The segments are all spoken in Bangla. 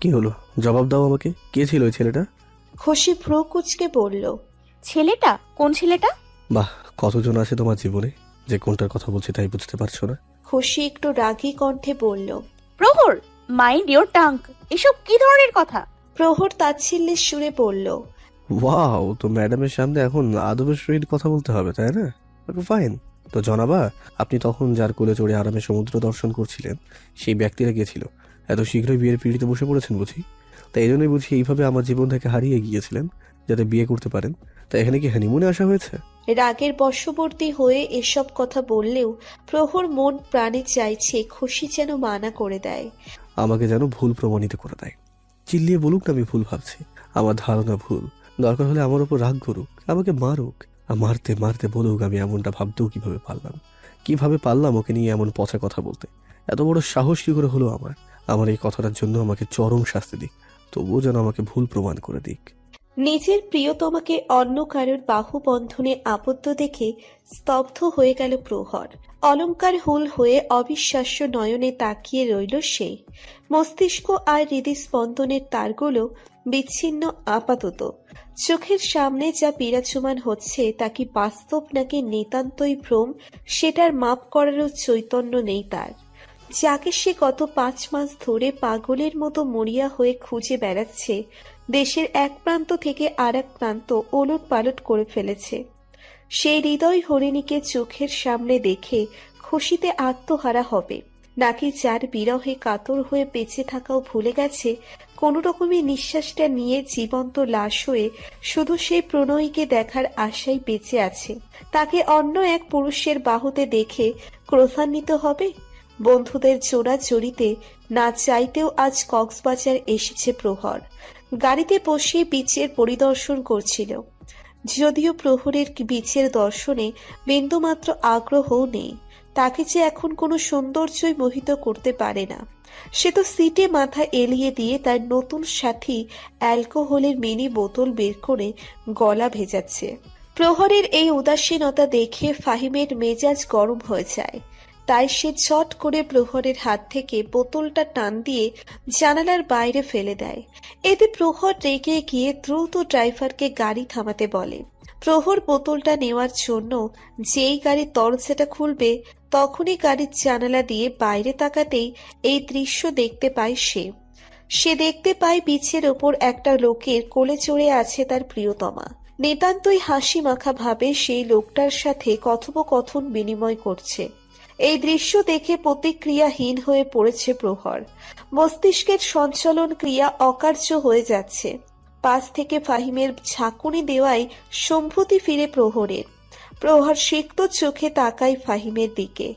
কি হলো? জবাব দাও আমাকে, কে ছিল ওই ছেলেটা? খুশি ভ্রু কুচকে বলল। ছেলেটা? কোন ছেলেটা? বাহ, কতজন আছে তোমার জীবনে যে কোনটার কথা বলছে তাই বুঝতে পারছো না? খুশি একটু রাগী কণ্ঠে বলল। প্রহর, মাইন্ড ইওর টাং। এসব কি ধরনের কথা? প্রহর তাচ্ছিল্যের সুরে বলল। ওয়াও, তো ম্যাডামের সামনে এখন আদবের সহিত কথা বলতে হবে, তাই না? ফাইন। তো জনাবা, আপনি তখন যার কোলে চড়ে আরামে সমুদ্র দর্শন করছিলেন সেই ব্যক্তিরা গিয়েছিল, এত শীঘ্রই বিয়ের পিঁড়িতে বসে পড়েছেন বুঝি? তাই এই জন্যই বুঝি এইভাবে আমার জীবন থেকে হারিয়ে গিয়েছিলেন যাতে বিয়ে করতে পারেন। তাই এখানে কি হানিমুনে আসা হয়েছে? রাগের বশবর্তী হয়ে এসব কথা বললেও প্রহর মন প্রাণে চাইছে খুশি যেন মানা করে দেয়। আমাকে যেন ভুল প্রমাণিত করে দেয়। চিল্লিয়ে বলুক না আমি ভুল ভাবছি, আমার ধারণা ভুল। দরকার হলে আমার উপর রাগ করুক, আমাকে মারুক, আর মারতে মারতে বলুক আমি এমনটা ভাবতেও কিভাবে পারলাম ওকে নিয়ে এমন পচা কথা বলতে। এত বড় সাহস কি করে হলো আমার এই কথাটার জন্য আমাকে চরম শাস্তি দিক, তবুও যেন আমাকে ভুল প্রমাণ করে দিক। নিজের প্রিয়তমাকে অন্য কারোর বাহু বন্ধনে আবদ্ধ দেখে স্তব্ধ হয়ে গেল প্রহর। অলংকার হুল হয়ে অবিশ্বাস্য নয়নে তাকিয়ে রইল সে। মস্তিষ্ক আর হৃদস্পন্দনের তারগুলো বিচ্ছিন্ন আপাতত। চোখের সামনে যা বিরাজমান হচ্ছে তা কি বাস্তব নাকি নিতান্তই ভ্রম, সেটার মাপ করারও চৈতন্য নেই তার। যাকে সে গত 5 মাস ধরে পাগলের মতো মরিয়া হয়ে খুঁজে বেড়াচ্ছে, দেশের এক প্রান্ত থেকে আর এক প্রান্ত ওলট পালট করে ফেলেছে, সেই হৃদয় হরিণীকে চোখের সামনে দেখে খুশিতে আত্মহারা হবে, নাকি যার বিরহে কাতর হয়ে বেঁচে থাকাও ভুলে গেছে, কোনো রকমে নিঃশ্বাসটা নিয়ে জীবন্ত লাশ হয়ে শুধু সেই প্রণয়ীকে দেখার আশায় বেঁচে আছে, তাকে অন্য এক পুরুষের বাহুতে দেখে ক্রোধান্বিত হবে। বন্ধুদের জোড়াজড়িতে না চাইতেও আজ কক্সবাজার এসেছে প্রহর। গাড়িতে বসে বিচের পরিদর্শন করছিল, যদিও প্রহরের বিচের দর্শনে বিন্দুমাত্র আগ্রহও নেই। তাকে যে এখন কোনো সৌন্দর্যই মোহিত করতে পারে না। সে তো সিটে মাথা এলিয়ে দিয়ে তার নতুন সাথী অ্যালকোহলের মিনি বোতল বের করে গলা ভেজাচ্ছে। প্রহরের এই উদাসীনতা দেখে ফাহিমের মেজাজ গরম হয়ে যায়। তাই সে চট করে প্রহরের হাত থেকে বোতলটা টান দিয়ে জানালার বাইরে ফেলে দেয়। এতে প্রহর রেগে গিয়ে দ্রুত ড্রাইভারকে গাড়ি থামাতে বলে। প্রহর বোতলটা নেওয়ার জন্য যেই গাড়ির দরজাটা খুলবে তখনই গাড়ির জানালা দিয়ে বাইরে তাকাতেই এই দৃশ্য দেখতে পায় সে দেখতে পায় বিছের ওপর একটা লোকের কোলে চড়ে আছে তার প্রিয়তমা। নিতান্তই হাসি মাখা ভাবে সেই লোকটার সাথে কথোপকথন বিনিময় করছে। এই দৃশ্য দেখে প্রতিক্রিয়াহীন হয়ে পড়েছে প্রহর। মস্তিষ্কের সঞ্চালন ক্রিয়া অকার্য হয়ে যাচ্ছে। পাশ থেকে ফাহিমের ঝাঁকুনি দেওয়ায় সম্ভূতি ফিরে প্রহরের। প্রহর সিক্ত চোখে তাকায় ফাহিমের দিকে,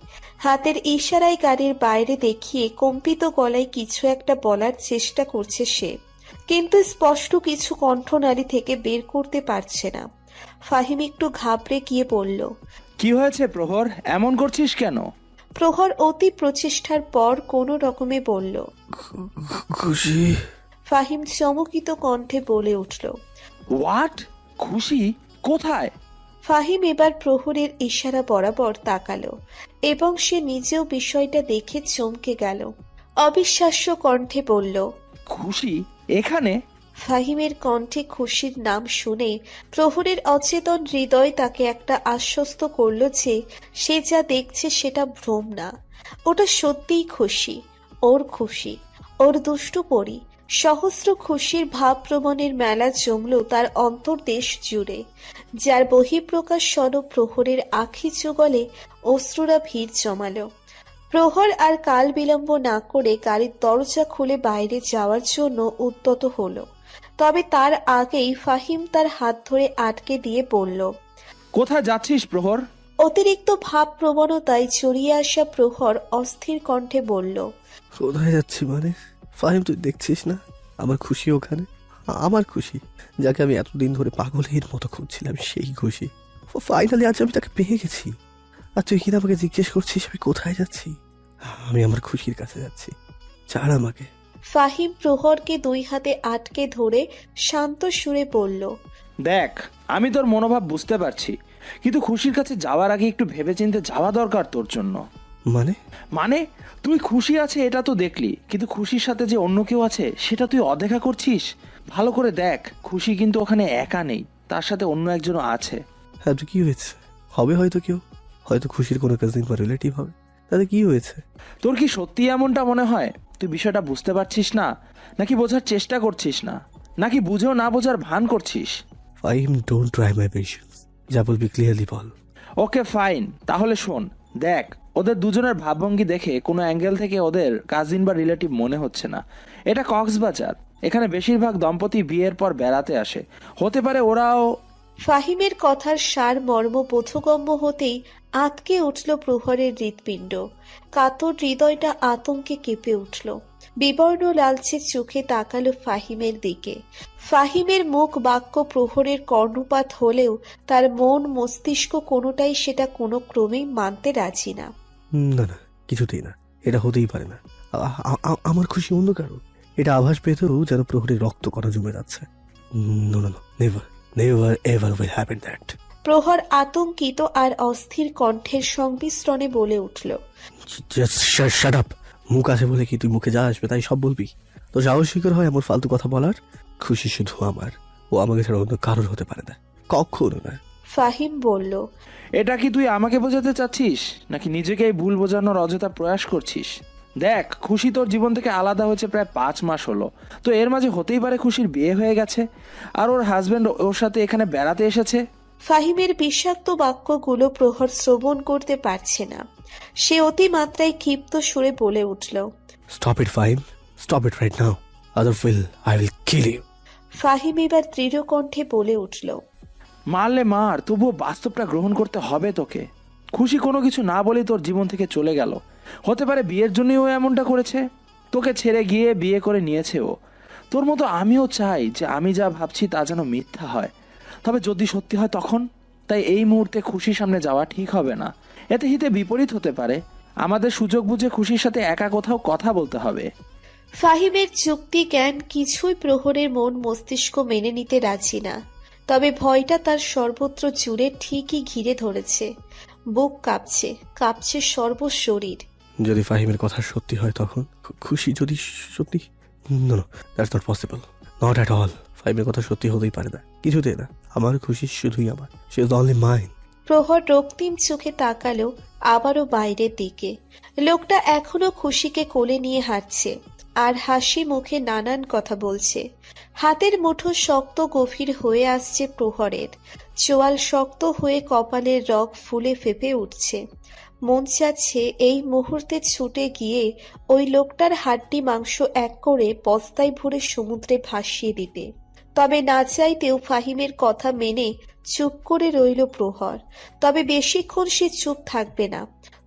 হাতের ইশারায় গাড়ির বাইরে দেখিয়ে কম্পিত গলায় কিছু একটা বলার চেষ্টা করছে সে, কিন্তু স্পষ্ট কিছু কণ্ঠনালী থেকে বের করতে পারছে না। ফাহিম একটু ঘাবড়ে গিয়ে বলল, কি হয়েছে প্রহর, এমন করছিস কেন? প্রহর অতি প্রচেষ্টার পর কোনো রকমে বলল, খুশি। ফাহিম চমকিত কণ্ঠে বলে উঠল, হোয়াট? খুশি কোথায়? ফাহিম এবার প্রহরের ইশারা বরাবর তাকালো এবং সে নিজেও বিষয়টা দেখে চমকে গেল। অবিশ্বাস্য কণ্ঠে বলল, খুশি এখানে? ফাহিমের কণ্ঠে খুশির নাম শুনে প্রহরের অচেতন হৃদয় তাকে একটা আশ্বস্ত করল যে সে যা দেখছে সেটা ভ্রম না, ওটা সত্যিই খুশি। ওর দুষ্টু পরী। সহস্র খুশির ভাব প্রবণের মেলা জমল তার অন্তর্দেশ জুড়ে, যার বহিঃপ্রকাশ স্বরূপ প্রহরের আখি যুগলে অশ্রুরা ভিড় জমালো। প্রহর আর কাল বিলম্ব না করে গাড়ির দরজা খুলে বাইরে যাওয়ার জন্য উদ্যত হলো। তবে তার আগেই ফাহিম তার হাত ধরে আটকে দিয়ে বলল, কোথায় যাচ্ছিস প্রহর? অতিরিক্ত ভাব প্রবণতায় জড়িয়ে আসা প্রহর অস্থির কণ্ঠে বলল, কোথায় যাচ্ছি মানে? ফাহিম, তুই দেখছিস না আমার খুশি ওখানে? আমার খুশি, যাকে আমি এতদিন ধরে পাগলের মতো খুঁজছিলাম, সেই খুশি। ফাইনালি আজ আমি তাকে পেয়ে গেছি। আর তুই কিনা আমাকে জিজ্ঞেস করছিস আমি কোথায় যাচ্ছি? আমি আমার খুশির কাছে যাচ্ছি, ছাড় আমাকে। ফাহিম প্রহরকে 2 হাতে আটকে ধরে শান্ত সুরে বলল, দেখ, আমি তোর মনোভাব বুঝতে পারছি, কিন্তু খুশির কাছে যাওয়ার আগে একটু ভেবেচিন্তে যাওয়া দরকার তোর জন্য। মানে? মানে তুই খুশি আছে এটা তো দেখলি, কিন্তু খুশির সাথে যে অন্য কেউ আছে সেটা তুই অদেখা করছিস। ভালো করে দেখ, খুশি কিন্তু ওখানে একা নেই, তার সাথে অন্য একজনও আছে। হ্যাঁ, তো কি হয়েছে? হবে হয়তো কেউ, হয়তো খুশির কোনো কাজিন বা রিলেটিভ হবে। তাতে কি হয়েছে? তোর কি সত্যি এমনটা মনে হয়? তুই বিষয়টা বুঝতে পারছিস না, নাকি বোঝার চেষ্টা করছিস না, নাকি বুঝেও না বোঝার ভান করছিস? Faim, don't try my patience. যা বলবি ক্লিয়ারলি বল। ওকে ফাইন, তাহলে শোন। দেখ, ওদের দুজনের ভাবভঙ্গি দেখে কোনো অ্যাঙ্গেল থেকে ওদের কাজিন বা রিলেটিভ মনে হচ্ছে না। এটা কক্সবাজার, এখানে বেশিরভাগ দম্পতি বিয়ের পর বেড়াতে আসে। হতে পারে ওরাও। ফাহিমের কথার সার মর্ম বোধগম্য হতেই আঁতকে উঠল প্রহরের হৃৎপিণ্ড। কাতর হৃদয়টা আতঙ্কে কেঁপে উঠল। বিবর্ণ লালচে চোখে তাকালো ফাহিমের দিকে। ফাহিমের মুখ বাক্য প্রহরের কর্ণপাত হলেও তার মন মস্তিষ্ক কোনোটাই সেটা কোনো ক্রমেই মানতে রাজি না। না না, কিছুতেই না, এটা হতেই পারে না। আমার খুশি অন্য কারো। এটা আভাস পেতেও যেন প্রহরের রক্ত কণা জমে যাচ্ছে। No no no, never never ever will happen that. প্রহর আতঙ্কিত আর অস্থির কণ্ঠের সংমিশ্রণে বলে উঠল, জাস্ট শাট আপ। মুখ আছে বলে কি তুই মুখে যা আসবে তাই সব বলবি? তো সাহস শিকার হয় আমার ফালতু কথা বলার? খুশি শুধু আমার, ও আমাকে ছাড়া অন্য কারোর হতে পারে না, কখনো না। ফাহিম বলল, এটা কি তুই আমাকে বোঝাতে চাচ্ছিস, নাকি নিজেকে এই ভুল বোঝানোর অযথা প্রয়াস করছিস? দেখ, খুশি তোর জীবন থেকে আলাদা হয়েছে প্রায় 5 মাস হলো। তো এর মাঝে হতেই পারে খুশির বিয়ে হয়ে গেছে, আর ওর হাজবেন্ড ওর সাথে এখানে বেড়াতে এসেছে। ফাহিমের বিষাক্ত বাক্যগুলো প্রহর শ্রবণ করতে পারছে না। সে অতিমাত্রায় ক্ষিপ্ত সুরে বলে উঠল, stop it Fahim, stop it right now, other I will kill you. Fahim এবার দৃঢ় কণ্ঠে বলে উঠল, মারলে মার, তবুও বাস্তবটা গ্রহণ করতে হবে তোকে। খুশি কোনো কিছু না বলে তোর জীবন থেকে চলে গেল। হতে পারে বিয়ের জন্যই ও এমনটা করেছে, তোকে ছেড়ে গিয়ে বিয়ে করে নিয়েছে ও। তোর মতো আমিও চাই যে আমি যা ভাবছি তা যেন মিথ্যা হয়, তবে যদি সত্যি হয় তখন। তাই এই মুহূর্তে খুশির সামনে যাওয়া ঠিক হবে না, এতে হিতে বিপরীত হতে পারে। আমাদের সুযোগ বুঝে খুশির সাথে একা কোথাও কথা বলতে হবে। ফাহিমের যুক্তি জ্ঞান কিছুই প্রহরের মন মস্তিষ্ক মেনে নিতে রাজি না। তবে ভয়টা তার সর্বত্র জুড়ে ঠিকই ঘিরে ধরেছে। বুক কাঁপছে, কাঁপছে সর্বশরীর। যদি ফাহিমের কথা সত্যি হয় তখন? খুশি যদি সত্যি? No no, that's not possible, not at all. ফাহিমের কথা সত্যি হতেই পারে না, কিছুতেই না। আমার খুশি শুধুই আমার, সে ইজ অনলি মাইন। প্রহর রক্তিম চোখে তাকালো আবারও বাইরের দিকে। লোকটা এখনো খুশিকে কোলে নিয়ে হাঁটছে আর হাসি মুখে নানান কথা বলছে। হাতের মুঠো শক্ত গভীর হয়ে আসছে প্রহরের। চোয়াল শক্ত হয়ে কপালের রগ ফুলে ফেপে উঠছে। মন চাচ্ছে এই মুহূর্তে ছুটে গিয়ে ওই লোকটার হাড্ডি মাংস এক করে বস্তায় ভরে সমুদ্রে ভাসিয়ে দিতে। তবে না চাইতেও ফাহিমের কথা মেনে চুপ করে রইল প্রহর। তবে বেশিক্ষণ সে চুপ থাকবে না।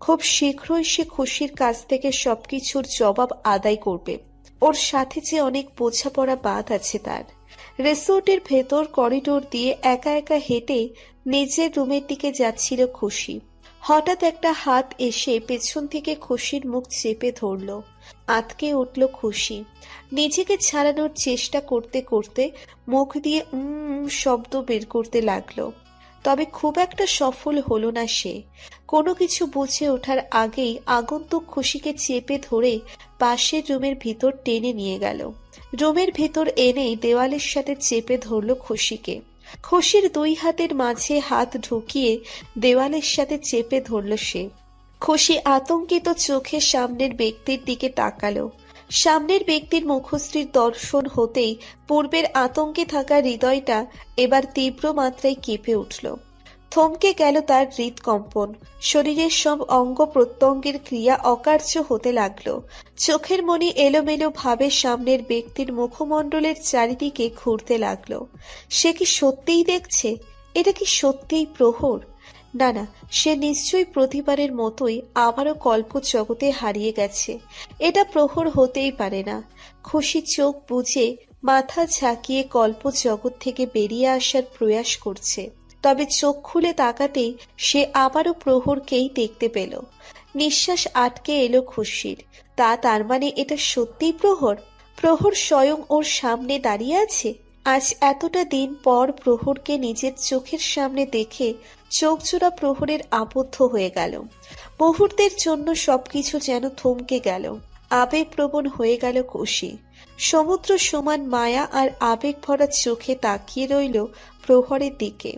খুব শীঘ্রই সে খুশির কাছ থেকে সবকিছুর জবাব আদায় করবে। ওর সাথে যে অনেক বোঝাপড়া বাদ আছে তার। রিসোর্টের ভেতর করিডোর দিয়ে একা একা হেঁটে নিজের রুমের দিকে যাচ্ছিল খুশি। হঠাৎ একটা হাত এসে পেছন থেকে খুশির মুখ চেপে ধরল। আঁতকে উঠল খুশি। নিজেকে ছাড়ানোর চেষ্টা করতে করতে মুখ দিয়ে শব্দ বের করতে লাগলো। তবে খুব একটা সফল হলো না সে। কোনো কিছু বুঝে ওঠার আগেই আগন্তুক খুশিকে চেপে ধরে পাশের রুমের ভিতর টেনে নিয়ে গেল। রুমের ভিতর এনেই দেওয়ালের সাথে চেপে ধরল খুশিকে। খুশির দুই হাতের মাঝে হাত ঢুকিয়ে দেওয়ালের সাথে চেপে ধরল সে। খুশি আতঙ্কিত চোখে সামনের ব্যক্তির দিকে তাকালো। সামনের ব্যক্তির মুখশ্রীর দর্শন হতেই পূর্বের আতঙ্কে থাকা হৃদয়টা এবার তীব্র মাত্রায় কেঁপে উঠল। থমকে গেল তার হৃদকম্পন। শরীরের সব অঙ্গ প্রত্যঙ্গের ক্রিয়া অকার্য হতে লাগলো। চোখের মনি এলোমেলো ভাবে সামনের ব্যক্তির মুখমণ্ডলের চারিদিকে ঘুরতে লাগলো। সে কি সত্যিই দেখছে? এটা কি সত্যিই প্রহর? না না, সে নিশ্চয়ই প্রতিবারের মতোই আবারও কল্প জগতে হারিয়ে গেছে। এটা প্রহর হতেই পারে না। খুশি চোখ বুজে মাথা ঝাঁকিয়ে কল্প জগৎ থেকে বেরিয়ে আসার প্রয়াস করছে। তবে চোখ খুলে তাকাতেই সে আবারও প্রহরকেই দেখতে পেল। নিঃশ্বাস আটকে এলো খুশির। তার মানে এটা সত্যিই প্রহর? প্রহর স্বয়ং ওর সামনে দাঁড়িয়ে আছে? আজ এতটা দিন পর প্রহরকে নিজের চোখের সামনে দেখে চোখজোড়া প্রহরের আবদ্ধ হয়ে গেল। মুহূর্তের জন্য সবকিছু যেন থমকে গেল। আবেগপ্রবণ হয়ে গেল খুশি। সমুদ্র সমান মায়া আর আবেগ ভরা চোখে তাকিয়ে রইল প্রহরের দিকে।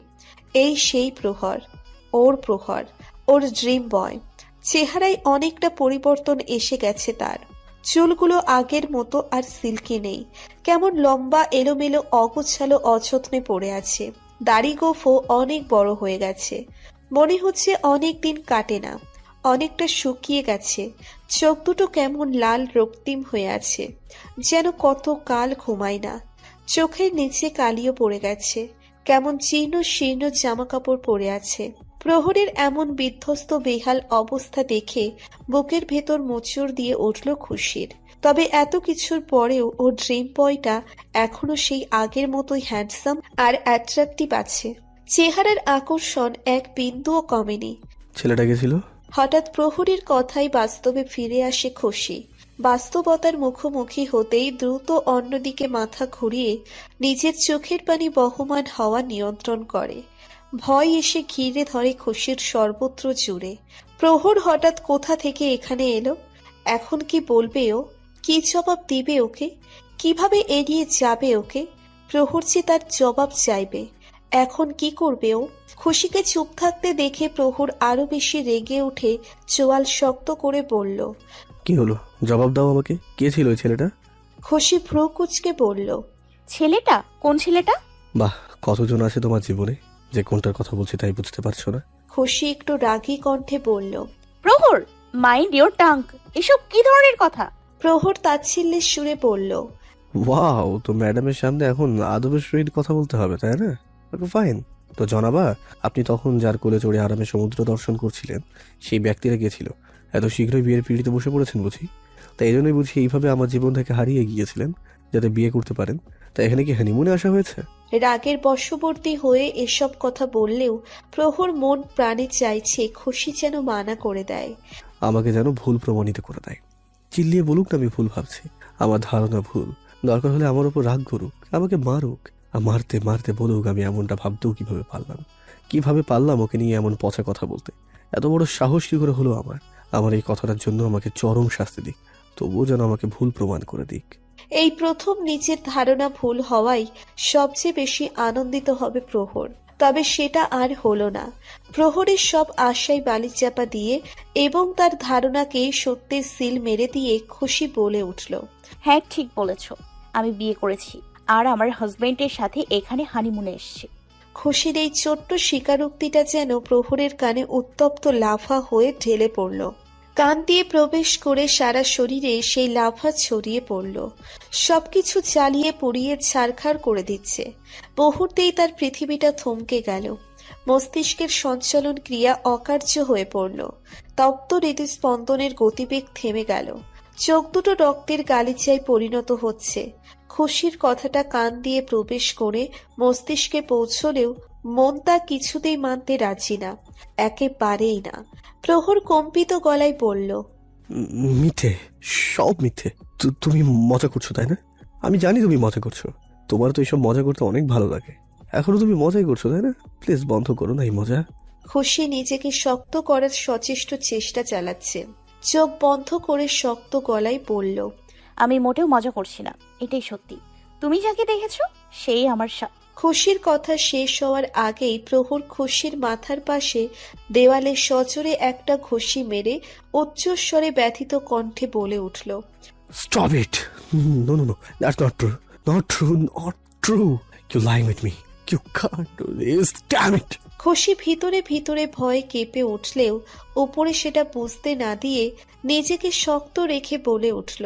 এই সেই প্রহর, ওর ড্রিম বয়। চেহারায় অনেকটা পরিবর্তন এসে গেছে তার। চুলগুলো আগের মতো আর সিল্কি নেই, কেমন লম্বা এলোমেলো অগোছালো অযত্নে পড়ে আছে। দাড়ি গোঁফও অনেক বড় হয়ে গেছে, মনে হচ্ছে অনেক দিন কাটে না, অনেকটা শুকিয়ে গেছে। চোখ দুটো কেমন লাল রক্তিম হয়ে আছে, যেন কত কাল ঘুমায় না। চোখের নিচে কালিও পড়ে গেছে, কেমন জীর্ণ শীর্ণ জামা কাপড় পরে আছে। প্রহরের এমন বিধ্বস্ত বেহাল অবস্থা দেখে বুকের ভেতর মোচড় দিয়ে উঠল খুশির। তবে এত কিছুর পরেও ওর ড্রিম বয়টা এখনো সেই আগের মতোই হ্যান্ডসাম আর অ্যাট্রাকটিভ আছে। চেহারার আকর্ষণ এক বিন্দুও কমেনি। ছেলেটা গেছিল? হঠাৎ প্রহরীর কথাই বাস্তবে ফিরে আসে খুশি। বাস্তবতার মুখোমুখি হতেই দ্রুত অন্যদিকে মাথা ঘুরিয়ে নিজের চোখের পানি বহমান হওয়া নিয়ন্ত্রণ করে। ভয় এসে ঘিরে ধরে খুশির সর্বত্র জুড়ে। প্রহর হঠাৎ কোথা থেকে এখানে এলো? এখন কি বলবে ও? কি জবাব দিবে ওকে? কিভাবে এড়িয়ে যাবে ওকে? প্রহর যে তার জবাব চাইবে। এখন কি করবে ও? খুশিকে চুপ থাকতে দেখে প্রহর আরো বেশি রেগে উঠে চোয়াল শক্ত করে বলল, কি হলো, জবাব দাও আমাকে। কে ছিল ওই ছেলেটা? খুশি ভ্রু কুঁচকে বলল, ছেলেটা? কোন ছেলেটা? বাহ, কতজন আছে তোমার জীবনে যে কোনটার কথা বলছি তাই বুঝতে পারছো না? খুশি একটু রাগী কণ্ঠে বলল। প্রহর, মাইন্ড ইওর টাং। এসব কি ধরনের কথা? প্রহর তাচ্ছিল্যের সুরে বলল, ওয়াও, তো ম্যাডামের সামনে এখন আদবের সহিত কথা বলতে হবে, তাই না? ওকে, ফাইন। তো জনাবা, আপনি তখন যার কোলে চড়ে আরামে সমুদ্র দর্শন করছিলেন সেই ব্যক্তিরা গিয়েছিল। এত শীঘ্রই বিয়ের পিড়িতে বসে পড়েছেন বুঝি? তাই এই জন্যই বুঝি এইভাবে আমার জীবন থেকে হারিয়ে গিয়েছিলেন যাতে বিয়ে করতে পারেন। তাই এখানে কি হানিমুনে আসা হয়েছে? রাগের বশবর্তী হয়ে এসব কথা বললেও প্রহর মন প্রাণে চাইছে খুশি যেন মানা করে দেয়। আমাকে যেন ভুল প্রমাণিত করে দেয়। চিল্লিয়ে বলুক না আমি ভুল ভাবছি, আমার ধারণা ভুল। দরকার হলে আমার উপর রাগ করুক, আমাকে মারুক, আর মারতে মারতে বলুক আমি এমনটা ভাবতেও কিভাবে পারলাম ওকে নিয়ে এমন পচা কথা বলতে। এত বড় সাহস কি করে হলো আমার এই কথাটার জন্য আমাকে চরম শাস্তি দিক, তবুও যেন আমাকে ভুল প্রমাণ করে দিক। এই প্রথম নিজের ধারণা ভুল হওয়াই সবচেয়ে বেশি আনন্দিত হবে প্রহর। তবে সেটা আর হলো না। প্রহরের সব আশায় বালিচাপা দিয়ে এবং তার ধারণাকে সত্যের সিল মেরে দিয়ে খুশি বলে উঠল, হ্যাঁ, ঠিক বলেছ। আমি বিয়ে করেছি আর আমার হাজবেন্ডের সাথে এখানে হানিমুনে এসেছি। খুশির এই ছোট্ট স্বীকারোক্তিটা যেন প্রহরের কানে উত্তপ্ত লাফা হয়ে ঢেলে পড়ল। কান দিয়ে প্রবেশ করে সারা শরীরে সেই লাফা ছড়িয়ে পড়ল, সবকিছু জ্বালিয়ে পুড়িয়ে ছারখার করে দিচ্ছে। মুহূর্তেই তার পৃথিবীটা থমকে গেল। মস্তিষ্কের সঞ্চালন ক্রিয়া অকার্য হয়ে পড়ল। তপ্ত হৃদস্পন্দনের গতিবেগ থেমে গেল। চোখ দুটো রক্তের গালিচায় পরিণত হচ্ছে। খুশির কথাটা কান দিয়ে প্রবেশ করে মস্তিষ্কে পৌঁছলেও মন তা কিছুতেই মানতে রাজি না, একেবারেই না। প্রহর কম্পিত গলায় বলল, মিথ্যে, সব মিথ্যে। তুমি মজা করছো তাই না? আমি জানি তুমি মজা করছো, তোমার তো এইসব মজা করতে অনেক ভালো লাগে। এখনো তুমি মজাই করছো তাই না? প্লিজ বন্ধ করো না এই মজা। খুশি নিজেকে শক্ত করার সচেষ্ট চেষ্টা চালাচ্ছে। চোখ বন্ধ করে শক্ত গলায় বলল, আমি মোটেও মজা করছি না, এটাই সত্যি। তুমি যাকে দেখেছো সেই আমার খুশির কথা শেষ হওয়ার আগেই প্রহর খুশির মাথার পাশে দেওয়ালে সজোরে একটা ঘুষি মেরে উচ্চস্বরে ব্যথিত কণ্ঠে বলে উঠল, Stop it! No, no, no. That's not true. Not true. Not true. You're lying with me. You can't do this. Damn it! খুশি ভিতরে ভিতরে ভয়ে কেঁপে উঠলেও উপরে সেটা বুঝতে না দিয়ে নিজেকে শক্ত রেখে বলে উঠল,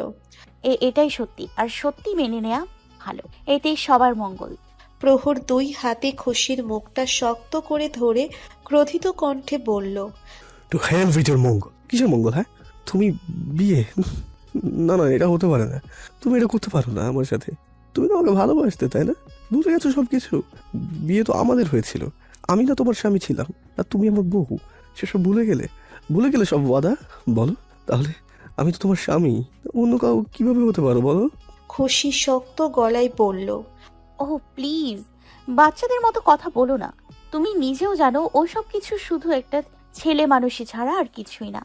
এটাই সত্যি, আর সত্যি মেনে নেয়া ভালো। এটাই সবার মঙ্গল। প্রহর দুই হাতে খুশির মুখটা শক্ত করে ধরে ক্রোধিত কণ্ঠে বলল, To hell with your মঙ্গল। কিসের মঙ্গল? হ্যাঁ, তুমি বিয়ে? না না, এটা হতে পারে না। তুমি এটা করতে পারো না আমার সাথে। তুমি তো আমাকে ভালোবাসতে, তাই না? বুঝে গেছো সবকিছু। বিয়ে তো আমাদের হয়েছিল, আমি না তোমার স্বামী ছিলাম, আর তুমি আমার বউ। সেসব ভুলে গেলে সব ওয়াদা। বলো তাহলে, আমি তো তোমার স্বামী, অন্য কাউ কিভাবে হতে পারো বলো? খুশি শক্ত গলায় বলল, ওহ প্লিজ, বাচ্চাদের মতো কথা বলো না। তুমি নিজেও জানো ওসব কিছু শুধু একটা ছেলে মানুষই ছাড়া আর কিছুই না।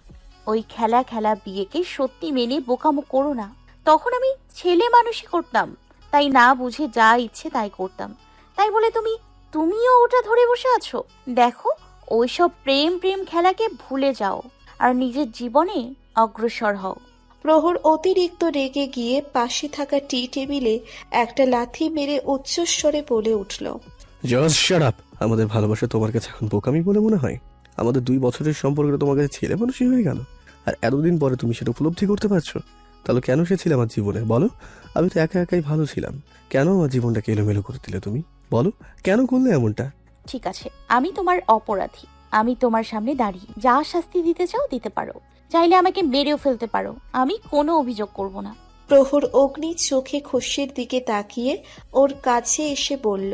ওই খেলা খেলা বিয়েকে সত্যি মেনে বোকামো করো না। তখন আমি ছেলে মানুষই করতাম, তাই না বুঝে যা ইচ্ছে তাই করতাম। তাই বলে তুমিও ওটা ধরে বসে আছো? দেখো, ওইসব প্রেম প্রেম খেলাকে ভুলে যাও আর নিজের জীবনে অগ্রসর হও। প্রহর অতিরিক্ত রেগে গিয়ে পাশে থাকা টি টেবিলে একটা লাথি মেরে উচ্চস্বরে বলে উঠল। Just shut up. আমাদের ভালোবাসা তোমার কাছে এখন বোকামি বলে মনে হয়? আমাদের 2 বছরের সম্পর্কটা তোমার কাছে ছেলে মানুষই হয়ে গেল, আর এতদিন পরে তুমি সেটা উপলব্ধি করতে পারছো? তাহলে কেন সে ছিল আমার জীবনে বলো? আমি তো একা একাই ভালো ছিলাম, কেন আমার জীবনটাকে এলোমেলো করে দিলে তুমি? বলো, কেন করলে এমনটা? ঠিক আছে, আমি তোমার অপরাধী। আমি তোমার সামনে দাঁড়িয়ে যা শাস্তি দিতে চাও দিতে পারো, চাইলে আমাকে মেরেও ফেলতে পারো, আমি কোনো অভিযোগ করব না। প্রহর অগ্নি চোখে খসির দিকে তাকিয়ে ওর কাছে এসে বলল।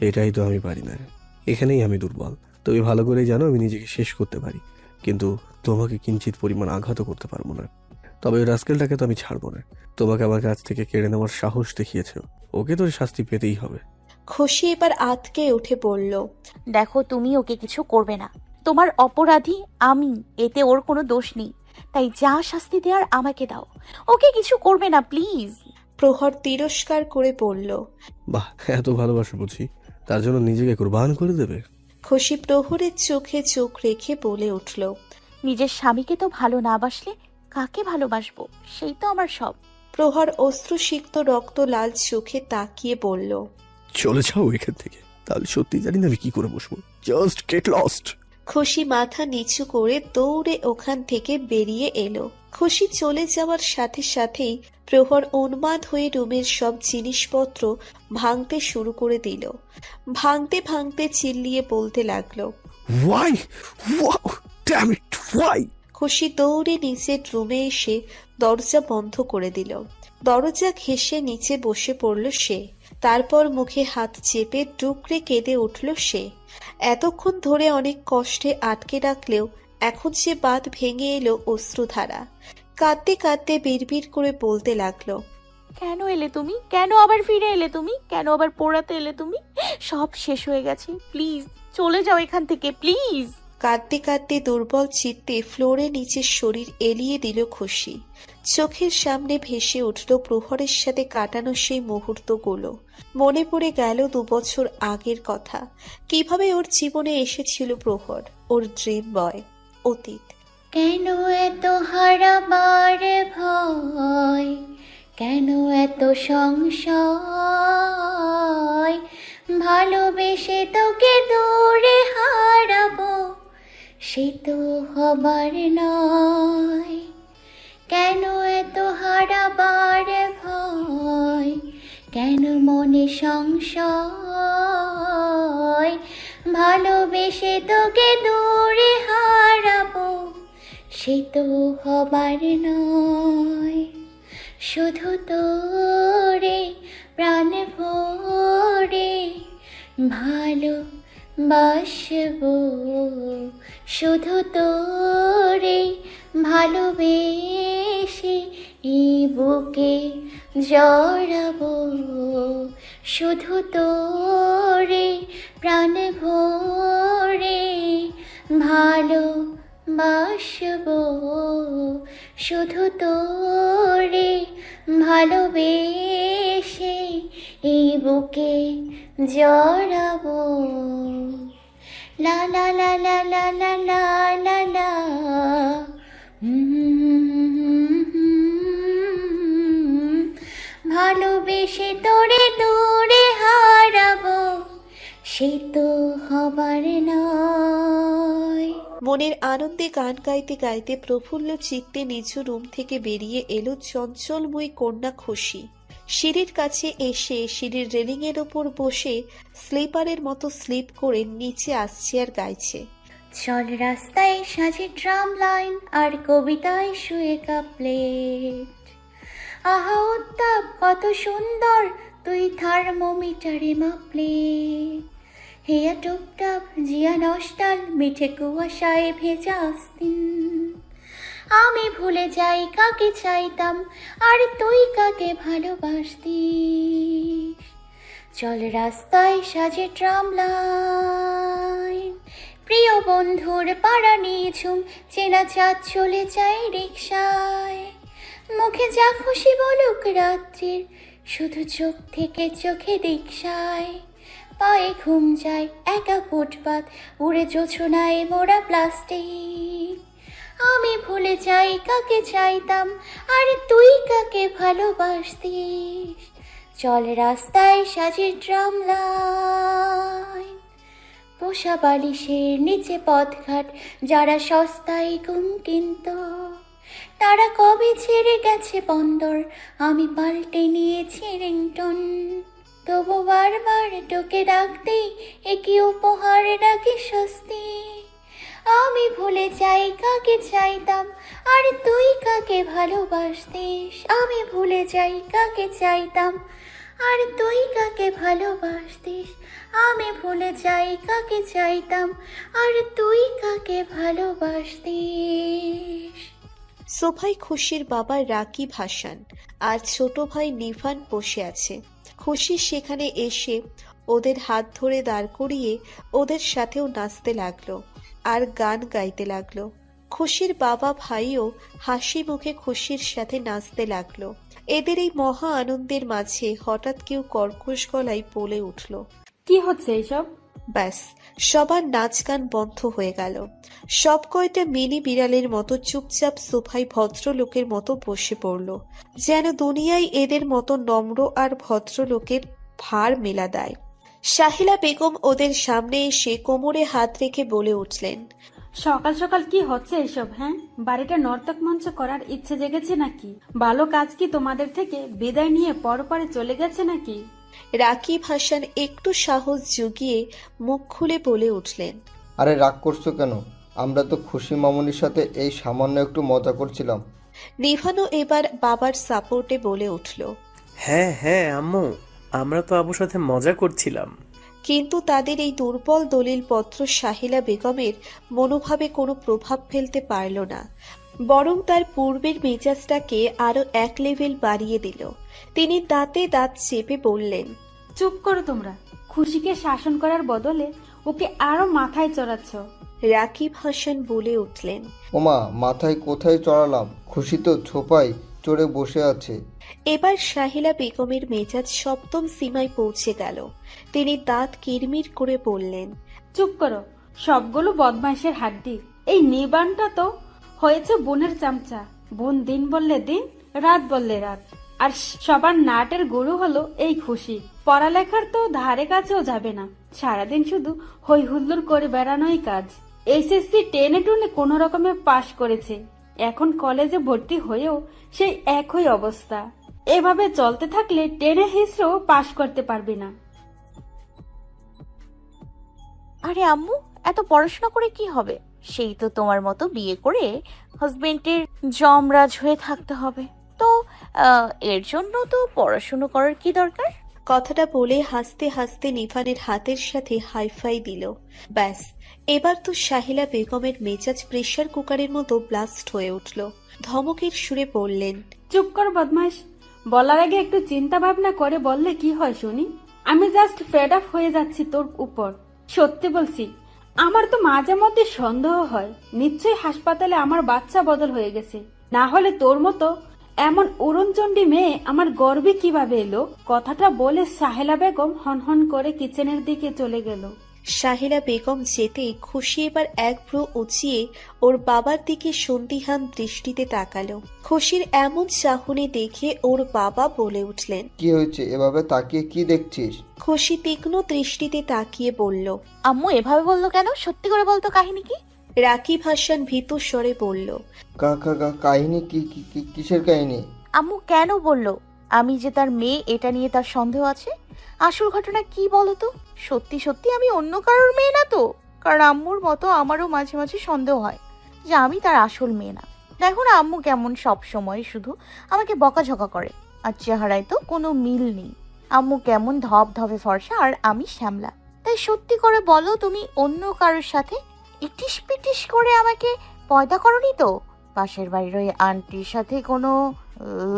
এটাই তো আমি পারি না, এখানেই আমি দুর্বল। তুমি ভালো করেই জানো আমি নিজেকে শেষ করতে পারি, কিন্তু তোমাকে কিঞ্চিত পরিমাণ আঘাতও করতে পারবো না। তবে ওই রাস্কেলটাকে তো আমি ছাড়বো না। তোমাকে আমার কাছ থেকে কেড়ে নেওয়ার সাহস দেখিয়েছো, ওকে তো শাস্তি পেতেই হবে। খসি এবার আতকে উঠে বলল। দেখো, তুমি ওকে কিছু করবে না। তোমার অপরাধী আমি, এতে ওর কোনো দোষ নেই। তাই যা শাস্তি দেওয়ার আমাকে দাও, ওকে কিছু করবে না প্লিজ। প্রহর তিরস্কার করে বলল। বাহ, এত ভালোবাসা বুঝি, তার জন্য নিজেকে কুরবান করে দেবে? খসি প্রহরের চোখে চোখ রেখে বলে উঠল। নিজের স্বামীকে তো ভালো না বাসলে কাকে ভালোবাসবো? সেই তো আমার সব। প্রহর অশ্রুসিক্ত রক্ত লাল চোখে তাকিয়ে বলল। চলে যাও এখান থেকে, তাহলে সত্যি জানি না আমি কি করে বসবো। Just get lost. খুশি মাথা নিচু করে দৌড়ে ওখান থেকে বেরিয়ে এলো। খুশি চলে যাওয়ার সাথে সাথেই প্রহর উন্মাদ হয়ে রুমের সব জিনিসপত্র ভাঙতে শুরু করে দিল। ভাঙতে ভাঙতে চিল্লিয়ে বলতে লাগলো। Why? Wow! Damn it! Why? খুশি দৌড়ে নিচের রুমে এসে দরজা বন্ধ করে দিল। দরজা ঘেঁষে নিচে বসে পড়ল সে। তারপর মুখে হাত চেপে ডুকরে কেঁদে উঠল সে। এতক্ষণ ধরে অনেক কষ্টে আটকে রাখলেও এখন সে বাঁধ ভেঙে এলো অশ্রুধারা। কাঁদতে কাঁদতে বিড়বিড় করে বলতে লাগলো। কেন এলে তুমি? কেন আবার ফিরে এলে তুমি? কেন আবার পোড়াতে এলে তুমি? সব শেষ হয়ে গেছে, প্লিজ চলে যাও এখান থেকে, প্লিজ। কাঁদতে কাঁদতে দুর্বল চিত্তে ফ্লোরে নিচের শরীর এলিয়ে দিল খুশি। চোখের সামনে ভেসে উঠল প্রহরের সাথে কাটানো সেই মুহূর্তগুলো। মনে পড়ে গেল 2 বছর আগের কথা, কিভাবে ওর জীবনে এসেছিল প্রহর, ওর ড্রিম বয়, অতীত। কেন এত হারাবার ভয়, কেন এত সংশয়, ভালোবেসে তোকে দূরে হারাবো, সে তো হবার নয়। কেন এত হারাবার ভয়, কেন মনে সংশয়, ভালোবেসে তোকে দূরে হারাবো, সে তো হবার নয়। শুধু তোরে প্রাণ ভরে ভালোবাসবো, শুধু তোরে ভালোবেসে এই বুকে জড়াবো, শুধু তোরে প্রাণ ভরে ভালোবাসবো, শুধু তোরে ভালোবেসে এই বুকে জড়াবো। লা লা লা লা লা লা লা লা লা। ভালোবেসে তোরে দূরে হারাবো, সে তো হবার নয়। মনের আনন্দে গান গাইতে গাইতে প্রফুল্ল চিত্তে নিজ রুম থেকে বেরিয়ে এলো চঞ্চলময়ী কন্যা খুশি। সিঁড়ির কাছে এসে সিঁড়ির রেলিং এর ওপর বসে স্লিপারের মতো স্লিপ করে নিচে আসছে আর গাইছে। চল রাস্তায় সাজে ট্রাম লাইন, আর কবিতায় শুয়ে কাপলেট। আহা উত্তাপ কত সুন্দর, তুই থার্মোমিটারে মাপলে। হেয়া টুপটাপ জিয়া নষ্টাল, মিঠে কুয়াশায় ভেজা আস্তিন। আমি ভুলে যাই কাকে চাইতাম, আর তুই কাকে ভালোবাসতিস। চল রাস্তায় সাজে ট্রাম লাইন, প্রিয় বন্ধুর পাড়া নিঝুম, চেনা চাঁদ চলে যায় রিকশায়। মুখে যা খুশি বলুক রাত্রির, শুধু চোখ থেকে চোখে দীক্ষায়। পায়ে ঘুম যায় একা ফুটপাত, উড়ে জোছনায় মোড়া প্লাস্টিক। আমি ভুলে যাই কাকে চাইতাম, আর তুই কাকে ভালোবাসতিস। চল রাস্তায় সাজে ট্রাম লাইন, পোষা বালিশের নিচে পথঘাট, যারা সস্তায় ঘুম কিনত, তারা কবে ছেড়ে গেছে বন্দর, আমি পাল্টে নিয়েছি রিংটন। তবু বারবার তোকে ডাকতেই একই উপহার ডাকে স্বস্তি। আমি ভুলে যাই কাকে চাইতাম, আর তুই কাকে ভালোবাসতিস। আমি ভুলে যাই কাকে চাইতাম, আর তুই কাকে ভালোবাসতিস। আমি ভুলে যাই কাকে চাইতাম, আর তুই কাকে ভালোবাসতিস। সোফায় খুশির বাবা রাকিব হাসান আর ছোট ভাই নিভান বসে আছে। খুশি সেখানে এসে ওদের হাত ধরে দাঁড় করিয়ে ওদের সাথেও নাচতে লাগলো আর গান গাইতে লাগলো। খুশির বাবা ভাইও হাসি মুখে খুশির সাথে নাচতে লাগলো। এদের এই মহা আনন্দের মাঝে হঠাৎ কেউ কর্কশ গলায় বলে উঠল, কি হচ্ছে এইসব? ব্যাস সবার নাচ গান বন্ধ হয়ে গেল। সব কয়টা মিনি বিড়ালের মতো চুপচাপ সোফায় ভদ্রলোকের মতো বসে পড়ল, যেন দুনিয়ায় এদের মতো নম্র আর ভদ্রলোকের ভার মেলা দেয়। সাহিলা বেগম ওদের সামনে এসে কোমরে হাত রেখে বলে উঠলেন, সকাল সকাল কি হচ্ছে এইসব? হ্যাঁ, বাড়িটা নর্তক মঞ্চ করার ইচ্ছে জেগেছে নাকি? ভালো কাজ কি তোমাদের থেকে বিদায় নিয়ে পরপরে চলে গেছে নাকি? রাকিব হাসান একটু সাহস জুগিয়ে মুখ খুলে বলে উঠলেন, আরে রাগ করছো কেন? আমরা তো খুশি মামুনির সাথে এই সামান্য একটু মজা করছিলাম। নিভানও এবার বাবার সাপোর্টে বলে উঠল, হ্যাঁ হ্যাঁ আম্মু, আমরা তো আবুর সাথে মজা করছিলাম। কিন্তু তাদের এই দুর্বল দলিলপত্র সাহিলা বেগমের মনোভাবে কোনো প্রভাব ফেলতে পারল না, বরং তার পূর্বের মেজাজটাকে আরো এক লেভেল বাড়িয়ে দিল। তিনি দাঁতে দাঁত চেপে বললেন, চুপ করো তোমরা। খুশিকে শাসন করার বদলে ওকে আরো মাথায় চড়াচ্ছ। রাকিব হাসান বলে উঠলেন, ওমা, মাথায় কোথায় চড়ালাম? খুশি তো ছোপায় চড়ে বসে আছে। এবার সাহিলা বেগমের মেজাজ সপ্তম সীমায় পৌঁছে গেল। তিনি দাঁত কিরমির করে বললেন, চুপ করো, সবগুলো বদমাইশের হাড্ডি। এই নিবানটা তো হয়েছে বোনের চামচা। বোন দিন বললে দিন, রাত বললে রাত। আর সবার নাটের গুরু হলো এই খুশি। পড়ালেখার তো ধারে কাছেও যাবে না, সারাদিন শুধু হই হুল্লোড় করে বেড়ানোই কাজ। এইচএসসি টেনে টুনে কোনো রকমে পাশ করেছে, এখন কলেজে ভর্তি হয়েও সেই একই অবস্থা। এভাবে চলতে থাকলে টেনে হিসেবেও পাশ করতে পারবে না। আরে আম্মু, এত পড়াশোনা করে কি হবে? সেই তো তোমার মতো বিয়ে করে হাজবেন্ডের যমরাজ হয়ে থাকতে হবে। তো এর জন্য তো পড়াশোনা করার কি দরকার? কথাটা বলে হাসতে হাসতে নিভানের হাতের সাথে হাইফাই দিল। ব্যাস এবার তো সাহিলা বেগমের মেজাজ প্রেসার কুকারের মতো ব্লাস্ট হয়ে উঠল। ধমকের সুরে বললেন, চুপ কর বদমাইশ। বলার আগে একটু চিন্তা ভাবনা করে বললে কি হয় শুনি? আমি জাস্ট ফেড আপ হয়ে যাচ্ছি তোর উপর। সত্যি বলছি, আমার তো মাঝে মধ্যে সন্দেহ হয় নিশ্চয়ই হাসপাতালে আমার বাচ্চা বদল হয়ে গেছে। না হলে তোর মতো এমন উড়নচণ্ডী মেয়ে আমার গর্বে কিভাবে এলো? কথাটা বলে সাহেলা বেগম হনহন করে কিচেনের দিকে চলে গেল। সাহিলা বেগম যেতেই খুশি এবার এক ভ্রু উঁচিয়ে ওর বাবার দিকে সন্দিহান দৃষ্টিতে তাকালো। খুশির এমন চাহনি দেখে ওর বাবা বলে উঠলেন, কি হয়েছে? এভাবে তাকিয়ে কি দেখছিস? খুশি তীক্ষ্ণ দৃষ্টিতে তাকিয়ে বলল, আম্মু এভাবে বললো কেন? সত্যি করে বলতো, কাহিনী কি? রাকিব হাসান ভীতু স্বরে বলল, কাহিনী কি? কিসের কাহিনী? আম্মু কেন বললো আমি যে তার মেয়ে, এটা নিয়ে তার সন্দেহ আছে? আসল ঘটনা কি বলতো? সত্যি সত্যি আমি অন্য কারোর মেয়ে না তো? কারণ আম্মুর মতো আমারও মাঝে মাঝে সন্দেহ হয় যে আমি তার আসল মেয়ে না। দেখো না আম্মু কেমন সব সময় শুধু আমাকে বকাঝকা করে, আর চেহারায় তো কোনো মিল নেই। আম্মু কেমন ধপধপে ফর্সা আর আমি শ্যামলা। তাই সত্যি করে বলো, তুমি অন্য কারোর সাথে ইটিস পিটিস করে আমাকে পয়দা করনি তো? পাশের বাড়ির ওই আন্টির সাথে কোনো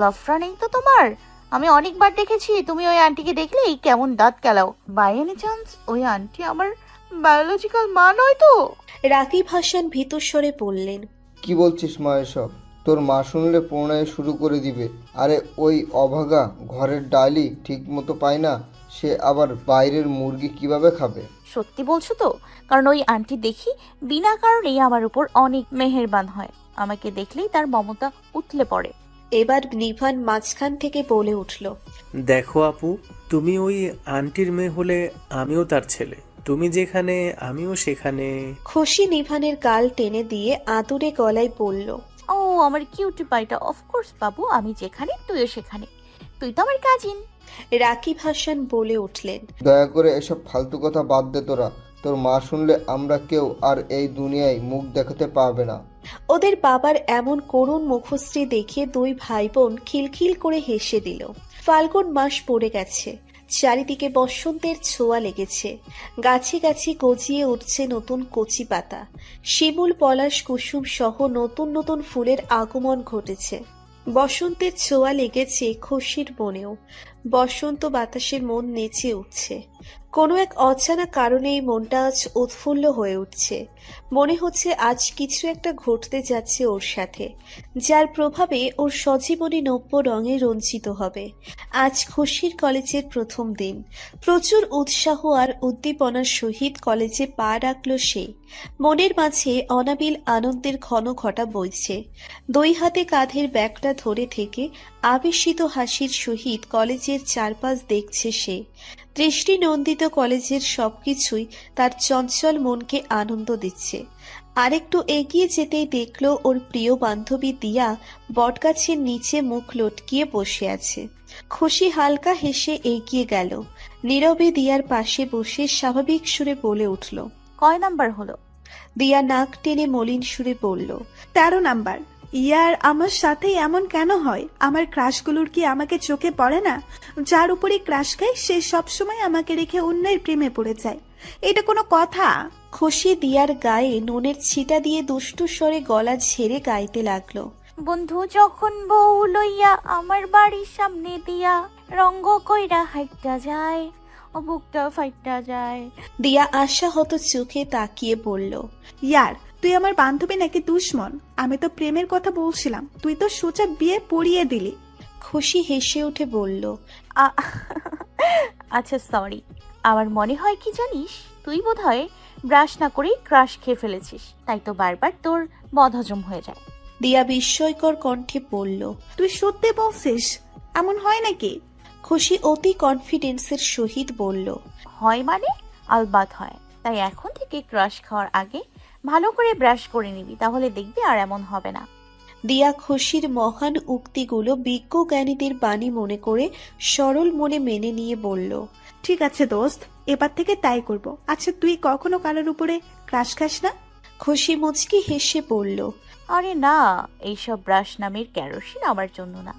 লাফড়া নেই তো তোমার? আমি অনেকবার দেখেছি তুমি ওই আন্টিকে দেখলেই কেমন দাঁত কেলাও। বাই এনি চান্স ওই আন্টি আমার বায়োলজিক্যাল মা নয় তো? রাকিব হাসান ভীতর স্বরে বললেন। কি বলছিস মা এসব? তোর মা শুনলে প্রণয় শুরু করে দিবে। আরে ওই অভাগা ঘরের ডালি ঠিক মতো পায় না, সে আবার বাইরের মুরগি কিভাবে খাবে? সত্যি বলছো তো? কারণ ওই আন্টি দেখি বিনা কারণেই আমার উপর অনেক মেহেরবান হয়। আমাকে দেখলেই তার মমতা উতলে পড়ে। এবার নিভান মাঝখান থেকে বলে উঠল। দেখো আপু, তুমি ওই আন্টির মেয়ে হলে আমিও তার ছেলে। তুমি যেখানে আমিও সেখানে। খুশি নিভানের গাল টেনে দিয়ে আদুরে গলায় বলল। ও আমার কিউটি পাইটা, অফকোর্স বাবু, আমি যেখানে তুইও সেখানে। তুই তো আমার কাজিন। রাকিব হাসান বলে উঠলেন। দয়া করে এসব ফালতু কথা বাদ দে তোরা। তোর মা শুনলে আমরা কেউ আর এই দুনিয়ায় মুখ দেখাতে পারবে না। ওদের বাবার এমন করুণ মুখশ্রী দেখে দুই ভাই বোন খিলখিল করে হেসে দিল। ফাল্গুন মাস পড়ে গেছে, চারিদিকে বসন্তের ছোঁয়া লেগেছে। গাছে গাছে গজিয়ে উঠছে নতুন কচি পাতা। শিমুল, পলাশ, কুসুম সহ নতুন নতুন ফুলের আগমন ঘটেছে। বসন্তের ছোঁয়া লেগেছে খুশির মনেও। বসন্ত বাতাসের মন নেচে উঠছে। কোনো এক অজানা কারণে এই মনটা আজ উৎফুল্ল হয়ে উঠছে। মনে হচ্ছে আজ কিছু একটা ঘটতে যাচ্ছে ওর সাথে, যার প্রভাবে ওর সজীবনী নব্য রঙে রঞ্জিত হবে। আজ খুশির কলেজের প্রথম দিন। প্রচুর উৎসাহ আর উদ্দীপনার সহিত কলেজে পা রাখল সে। মনের মাঝে অনাবিল আনন্দের ঘন ঘটা বইছে। দুই হাতে কাঁধের ব্যাগটা ধরে থেকে আবেশিত হাসির সহিত কলেজের চারপাশ দেখছে সে। দৃষ্টি নন্দিত কলেজের সবকিছুই তার চঞ্চল মনকে আনন্দ দিচ্ছে। আরেকটু এগিয়ে যেতেই দেখলো ওর প্রিয় বান্ধবী দিয়া বটগাছের নিচে মুখ লটকিয়ে বসে আছে। খুশি হালকা হেসে এগিয়ে গেল। নীরবে দিয়ার পাশে বসে স্বাভাবিক সুরে বলে উঠল। কয় নাম্বার হলো? দিয়া নাক টেনে মলিন সুরে বলল। 13 নাম্বার। ইয়ার আমার সাথে এমন কেন হয়? আমার ক্রাশগুলোর কি আমাকে চোখে পড়ে না? যার উপরে ক্রাশ খাই সে সবসময় আমাকে রেখে অন্যের প্রেমে পড়ে যায়। এটা কোনো কথা? খুশি দিয়ার গায়ে নুনের ছিটা দিয়ে দুষ্টু স্বরে গলা ঝেড়ে গাইতে লাগলো। বন্ধু যখন বউ লইয়া আমার বাড়ির সামনে দিয়া রঙ্গ কইরা হাইটা যায়, ও বুকটা ফাইটা যায়। দিয়া আশাহত চোখে তাকিয়ে বলল। ইয়ার তুই আমার বান্ধবী নাকি দুশ্মন? আমি তো প্রেমের কথা বলছিলাম, তুই তো সোজা বিয়ে পড়িয়ে দিলি। খুশি হেসে উঠে বলল। আচ্ছা সরি। আমার মনে হয় কি জানিস, তুই বোধহয় ব্রাশ না করেই ক্রাশ খেয়ে ফেলেছিস, তাই তো বারবার তোর বদহজম হয়ে যায়। দিয়া বিস্ময়কর কণ্ঠে বলল। তুই সত্যি বলছিস? এমন হয় নাকি? খুশি অতি কনফিডেন্সের সহিত বলল। হয় মানে? আলবাত হয়। তাই এখন থেকে ক্রাশ খাওয়ার আগে ভালো করে ব্রাশ করে নিবি, তাহলে দেখবি আর এমন হবে না। দিয়া খুশির মহান উক্তিগুলো বিজ্ঞ জ্ঞানীদের বাণী মনে করে সরল মনে মেনে নিয়ে বলল। ঠিক আছে দোস্ত, এবার থেকে তাই করব। আচ্ছা তুই কখনো কারোর উপরে ক্রাশ খাস না? খুশি মুচকি হেসে বলল। আরে না, এইসব ব্রাশ নামের কেরোসিন আমার জন্য না।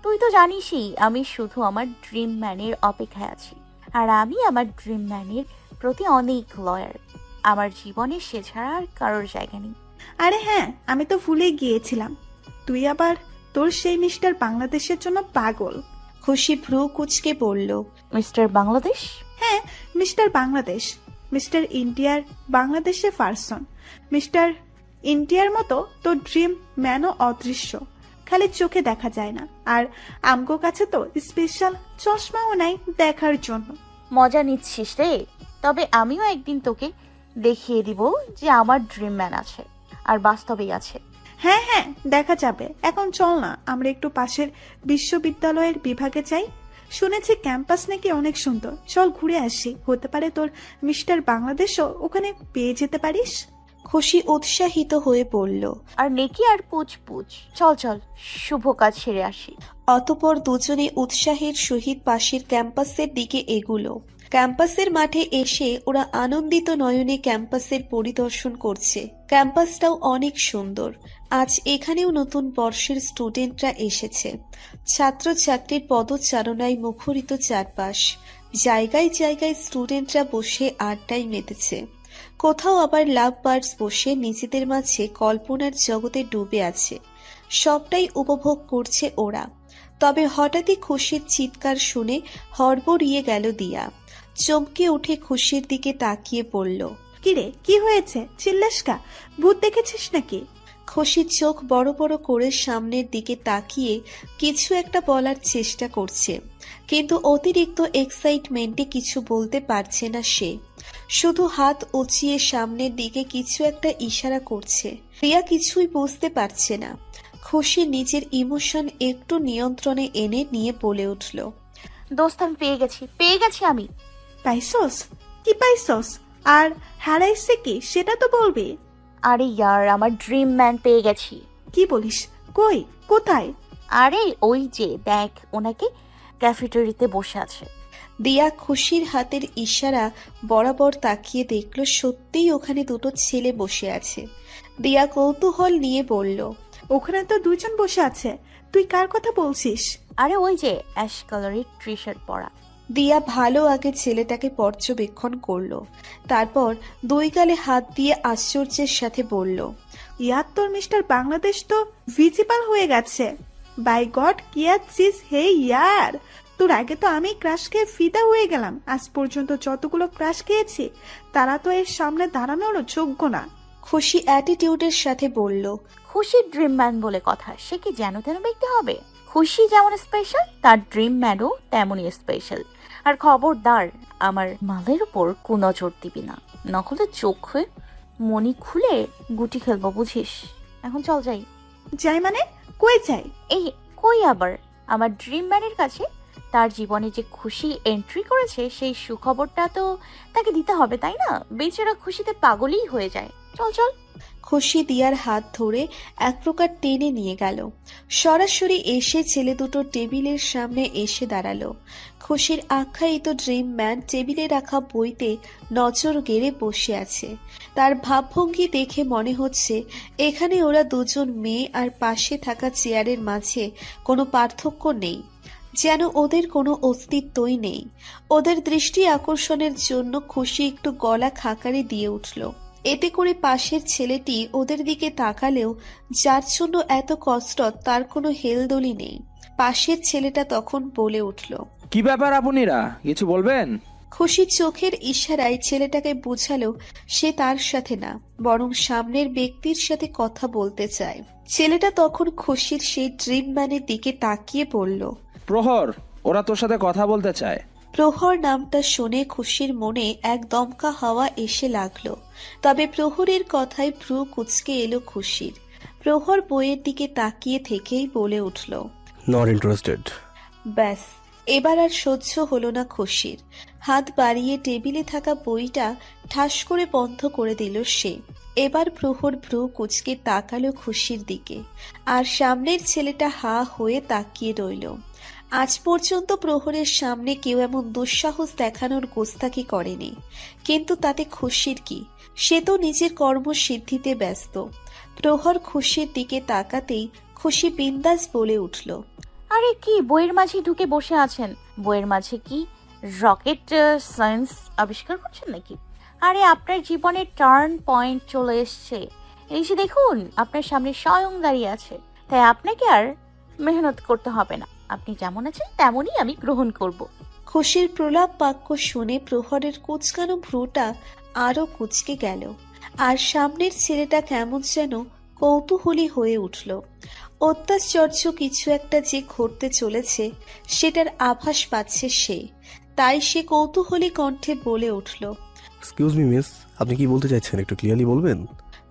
তুই তো জানিসই আমি শুধু আমার ড্রিম ম্যানের অপেক্ষায় আছি, আর আমি আমার ড্রিম ম্যানের প্রতি অনেক লয়াল। আমার জীবনে সে ছাড়া আর কারোর জায়গা নেই। আরে হ্যাঁ, আমি তো ভুলে গিয়েছিলাম, তুই আবার তোর সেই মিস্টার বাংলাদেশের জন্য পাগল। খুশি ভ্রু কুচকে বলল। মিস্টার বাংলাদেশ? হ্যাঁ, মিস্টার বাংলাদেশ। মিস্টার ইন্ডিয়ার বাংলাদেশে পারসন। মিস্টার ইন্ডিয়ার মতো তোর ড্রিম ম্যানও অদৃশ্য, খালি চোখে দেখা যায় না। আর আমগো কাছে তো স্পেশাল চশমাও নাই দেখার জন্য। মজা নিচ্ছিস রে? তবে আমিও একদিন তোকে দেখিয়ে দিব যে আমার ড্রিম ম্যান আছে, আর বাস্তবেই আছে। হ্যাঁ হ্যাঁ, দেখা যাবে। এখন চল না আমরা একটু পাশের বিশ্ববিদ্যালয়ের বিভাগে যাই। শুনেছি ক্যাম্পাস নাকি অনেক সুন্দর। চল ঘুরে আসি, হতে পারে তোর মিস্টার বাংলাদেশও ওখানে পেয়ে যেতে পারিস। খুশি উৎসাহিত হয়ে বলল। আর নেকি আর পুচ পুচ, চল চল শুভ কাজ সেরে আসি। অতঃপর দুজনে উৎসাহের সহিত পাশের ক্যাম্পাসের দিকে এগুলো। ক্যাম্পাসের মাঠে এসে ওরা আনন্দিত নয়নে ক্যাম্পাসের পরিদর্শন করছে। ক্যাম্পাসটাও অনেক সুন্দর। আজ এখানেও নতুন বর্ষের স্টুডেন্টরা এসেছে। ছাত্রছাত্রীর পদচারণায় মুখরিত চারপাশ। জায়গায় জায়গায় স্টুডেন্টরা বসে আড্ডায় মেতেছে। কোথাও আবার লাভ বার্ডস বসে নিজেদের মাঝে কল্পনার জগতে ডুবে আছে। সবটাই উপভোগ করছে ওরা। তবে হঠাৎই খুশির চিৎকার শুনে হড়বড়িয়ে গেল দিয়া। চমকে উঠে খুশির দিকে তাকিয়ে পড়ল। কিরে, কি হয়েছে? চিল্লাসকা, ভূত দেখেছিস নাকি? খুশির চোখ বড় বড় করে সামনের দিকে তাকিয়ে কিছু একটা বলার চেষ্টা করছে, কিন্তু অতিরিক্ত এক্সাইটমেন্টে কিছু বলতে পারছে না সে। শুধু হাত উঁচিয়ে সামনের দিকে কিছু একটা ইশারা করছে। রিয়া কিছুই বুঝতে পারছে না। খুশি নিজের ইমোশন একটু নিয়ন্ত্রণে এনে নিয়ে বলে উঠল, দোস্ত আমি পেয়ে গেছি আমি। পাইছস? কি পাইছস? আর হারাইছে কি সেটা তো বলবি। আরে ইয়ার, আমার ড্রিম ম্যান পেয়ে গেছি। কি বলিস? কই? কোথায়? আরে ওই যে দেখ, ওনাকে ক্যাফেটেরিতে বসে আছে। দিয়া খুশির হাতের ইশারা বরাবর তাকিয়ে দেখল সত্যিই ওখানে দুটো ছেলে বসে আছে। দিয়া কৌতূহল নিয়ে বলল, ওখানে তো দুজন বসে আছে, তুই কার কথা বলছিস? আরে ওই যে অ্যাশ কালারের টি শার্ট পরা। দিয়া ভালো আগে ছেলেটাকে পর্যবেক্ষণ করলো, তারপর দুই গালে হাত দিয়ে আশ্চর্যের সাথে বলল, ইয়ার তোর মিস্টার বাংলাদেশ তো ভিজিবল হয়ে গেছে। বাই গড, কি আছিস হে ইয়ার! তোর আগে তো আমি ক্রাশ খেয়ে ফিদা হয়ে গেলাম। আজ পর্যন্ত যতগুলো ক্রাশ খেয়েছি তারা তো এর সামনে দাঁড়ানোরও যোগ্য না। খুশি অ্যাটিটিউডের সাথে বলল, খুশির ড্রিম ম্যান বলে কথা, সে কি যেন তেন ব্যক্তি হবে? খুশি যেমন স্পেশাল, তার ড্রিম ম্যানও তেমনই স্পেশাল। আর খবরদার আমার মালের উপর কুনজর দিবি না, নকলে চোখ হয়ে মনি খুলে গুটি খেলবো, বুঝিস? এখন চল যাই। যাই মানে? কই যাই? এই কই আবার, আমার ড্রিম ম্যানের কাছে। তার জীবনে যে খুশি এন্ট্রি করেছে সেই সুখবরটা তো তাকে দিতে হবে, তাই না? বেচারা খুশিতে পাগলই হয়ে যায়। চল চল। খুশি দিয়ার হাত ধরে এক প্রকার টেনে নিয়ে গেল। সরাসরি এসে ছেলে দুটো টেবিলের সামনে এসে দাঁড়ালো। খুশির আখ্যায়িত ড্রিম ম্যান টেবিলে রাখা বইতে নজর গেড়ে বসে আছে। তার ভাবভঙ্গি দেখে মনে হচ্ছে এখানে ওরা দুজন মেয়ে আর পাশে থাকা চেয়ারের মাঝে কোনো পার্থক্য নেই, যেন ওদের কোনো অস্তিত্বই নেই। ওদের দৃষ্টি আকর্ষণের জন্য খুশি একটু গলা খাকারি দিয়ে উঠল। এতে করে পাশের ছেলেটি ওদের দিকে তাকালেও যার জন্য এত কষ্ট তার কোনো হেলদোলি নেই। পাশের ছেলেটা তখন বলে উঠল, কি ব্যাপার আপনিরা, কিছু বলবেন? খুশি চোখের ইশারায় ছেলেটাকে বোঝালো সে তার সাথে না, বরং সামনের ব্যক্তির সাথে কথা বলতে চায়। ছেলেটা তখন খুশির সেই ড্রিম ম্যানের দিকে তাকিয়ে বলল, প্রহর, ওরা তোর সাথে কথা বলতে চায়। প্রহর নামটা শুনে খুশির মনে এক দমকা হাওয়া এসে লাগলো। তবে প্রহরের কথায় ভ্রু কুঁচকে এলো খুশির। প্রহর বইয়ের দিকে তাকিয়ে থেকেই বলে উঠল, নট ইন্টারেস্টেড। ব্যাস, এবার আর সহ্য হলো না খুশির। হাত বাড়িয়ে টেবিলে থাকা বইটা ঠাস করে বন্ধ করে দিল সে। এবার প্রহর ভ্রু কুঁচকে তাকালো খুশির দিকে, আর সামনের ছেলেটা হা হয়ে তাকিয়ে রইল। আজ পর্যন্ত প্রহরের সামনে কেউ এমন দুঃসাহস দেখানোর গোস্তাকি করেনি, কিন্তু তাতে খুশির কি? সে তো নিজের কর্মসিদ্ধিতে ব্যস্ত। প্রহর খুশির দিকে তাকাতেই খুশি বিন্দাস বলে উঠল, আরে কি বইয়ের মাঝে ঢুকে বসে আছেন? বইয়ের মাঝে কি রকেট সায়েন্স আবিষ্কার করছেন নাকি? আরে আপনার জীবনের টার্ন পয়েন্ট চলে এসছে, এই যে দেখুন আপনার সামনে স্বয়ং দাঁড়িয়ে আছে। তাই আপনাকে আর মেহনত করতে হবে না, আপনি যেমন আছেন তেমনই আমি গ্রহণ করব। খুশির প্রলাপ বাক্য শুনে প্রহরের কুচকানো ভ্রুটা আরো কুচকে গেল, আর সামনের ছেলেটা কেমন যেন কৌতূহলী হয়ে উঠল। অত্যাশ্চর্য কিছু একটা যে ঘটতে চলেছে সেটার আভাস পাচ্ছে সে, তাই সে কৌতূহলী কণ্ঠে বলে উঠল, এক্সকিউজ মি মিস, আপনি কি বলতে চাইছেন একটু ক্লিয়ারলি বলবেন?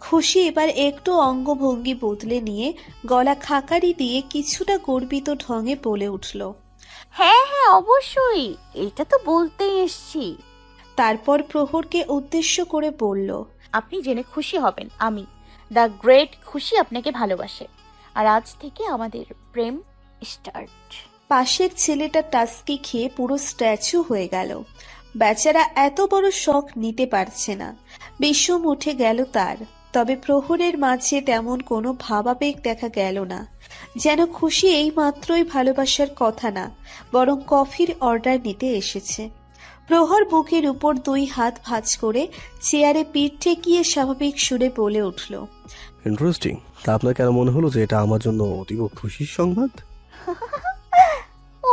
খুশি এবার একটু অঙ্গভঙ্গি বদলে নিয়ে গলা খাকারি দিয়ে কিছুটা গর্বিত ঢঙে বলে উঠল, হ্যাঁ হ্যাঁ অবশ্যই, এটা তো বলতেই এসছি। তারপর প্রহরকে উদ্দেশ্য করে বলল, আপনি জেনে খুশি হবেন আমি দ্য গ্রেট খুশি আপনাকে ভালোবাসে, আর আজ থেকে আমাদের প্রেম স্টার্ট। পাশের ছেলেটা টাস্কি খেয়ে পুরো স্ট্যাচু হয়ে গেল। বেচারা এত বড় শখ নিতে পারছে না, বিষম উঠে গেল তার। তবে প্রহরের মাঝে তেমন কোনো ভাবাবেগ দেখা গেল না, যেন খুশি এই মাত্রই ভালোবাসার কথা না, বরং কফির অর্ডার নিতে এসেছে। প্রহর বুকের উপর দুই হাত ভাঁজ করে চেয়ারে পিঠ ঠেকিয়ে স্বাভাবিক সুরে বলে উঠল, ইন্টারেস্টিং। তা আপনার কেন মনে হলো যে এটা আমার জন্য অতীব খুশির সংবাদ?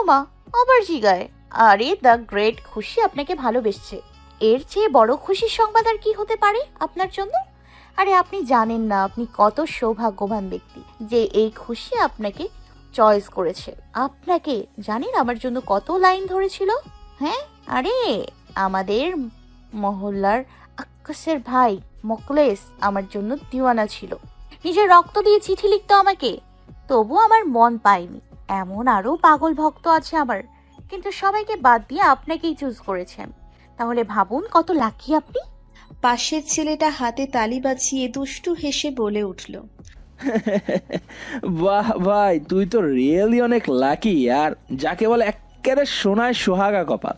মা, আবার জিগায়। আরে দ্য গ্রেট খুশি আপনাকে ভালোবেসছে, এর চেয়ে বড় খুশির সংবাদ আর কি হতে পারে আপনার জন্য? আরে আপনি জানেন না আপনি কত সৌভাগ্যবান ব্যক্তি যে এই খুশি আপনাকে চয়েস করেছে। আপনাকে জানেন আমার জন্য কত লাইন ধরেছিল? হ্যাঁ, আরে আমাদের মহল্লার আক্কাসের ভাই মোকলেস আমার জন্য দিওয়ানা ছিল, নিজের রক্ত দিয়ে চিঠি লিখতো আমাকে, তবু আমার মন পায়নি। এমন আরো পাগল ভক্ত আছে আমার, কিন্তু সবাইকে বাদ দিয়ে আপনাকেই চুজ করেছেন। তাহলে ভাবুন কত লাকি আপনি। পাশের ছেলেটা হাতে তালি বাজিয়ে দুষ্টু হেসে বলে উঠল, বাহ ভাই, তুই তো রিয়েলি অনেক লাকি। আর যাকে বলে একেবারে সোনায় সোহাগা কপাল,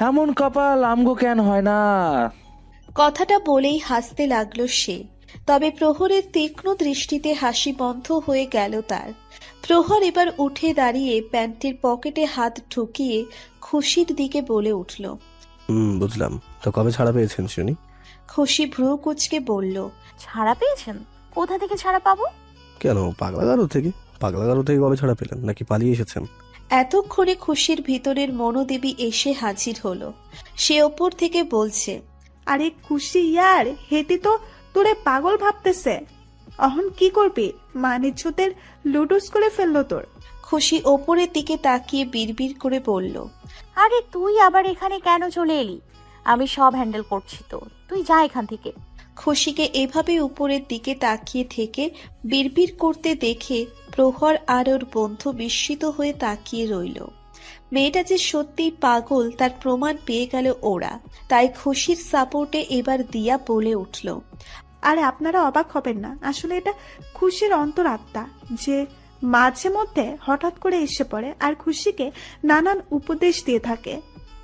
এমন কপাল আমগো কেন হয় না? কথাটা বলেই হাসতে লাগলো সে। তবে প্রহরের তীক্ষ্ণ দৃষ্টিতে হাসি বন্ধ হয়ে গেল তার। প্রহর এবার উঠে দাঁড়িয়ে প্যান্টের পকেটে হাত ঢুকিয়ে খুশির দিকে বলে উঠল, বুঝলাম। তো কবে ছাড়া পেয়েছেন শুনি? খুশি ভ্রু কুচকে বলল, ছাড়া পেয়েছেন? কোথা থেকে ছাড়া পাবো? কেন, পাগলাগারো থেকে? পাগলাগারো থেকে কবে ছাড়া পেলেন, নাকি পালিয়ে এসেছেন? এতক্ষণে খুশির ভিতরের মনোদেবী এসে হাজির হলো। সে ওপর থেকে বলছে, আরে খুশি ইয়ার, হেতি তো তোরে পাগল ভাবতেছে। অহন কি করবি? মানিজ্যদের লুডুস করে ফেললো তোর। খুশি ওপরের দিকে তাকিয়ে বিড়বিড় করে বলল, আরে তুই আবার এখানে কেন চলে এলি? আমি সব হ্যান্ডেল করছি তো, তুই যা এখান থেকে। খুশিকে এভাবে উপরের দিকে তাকিয়ে থেকে বিড়বিড় করতে দেখে প্রহর আর ওর বন্ধু বিস্মিত হয়ে তাকিয়ে রইল। মেয়েটা যে সত্যিই পাগল তার প্রমাণ পেয়ে গেল ওরা। তাই খুশির সাপোর্টে এবার দিয়া বলে উঠল, আরে আপনারা অবাক হবেন না, আসলে এটা খুশির অন্তরাত্মা যে মাঝে মধ্যে হঠাৎ করে এসে পড়ে আর খুশিকে নানান উপদেশ দিয়ে থাকে।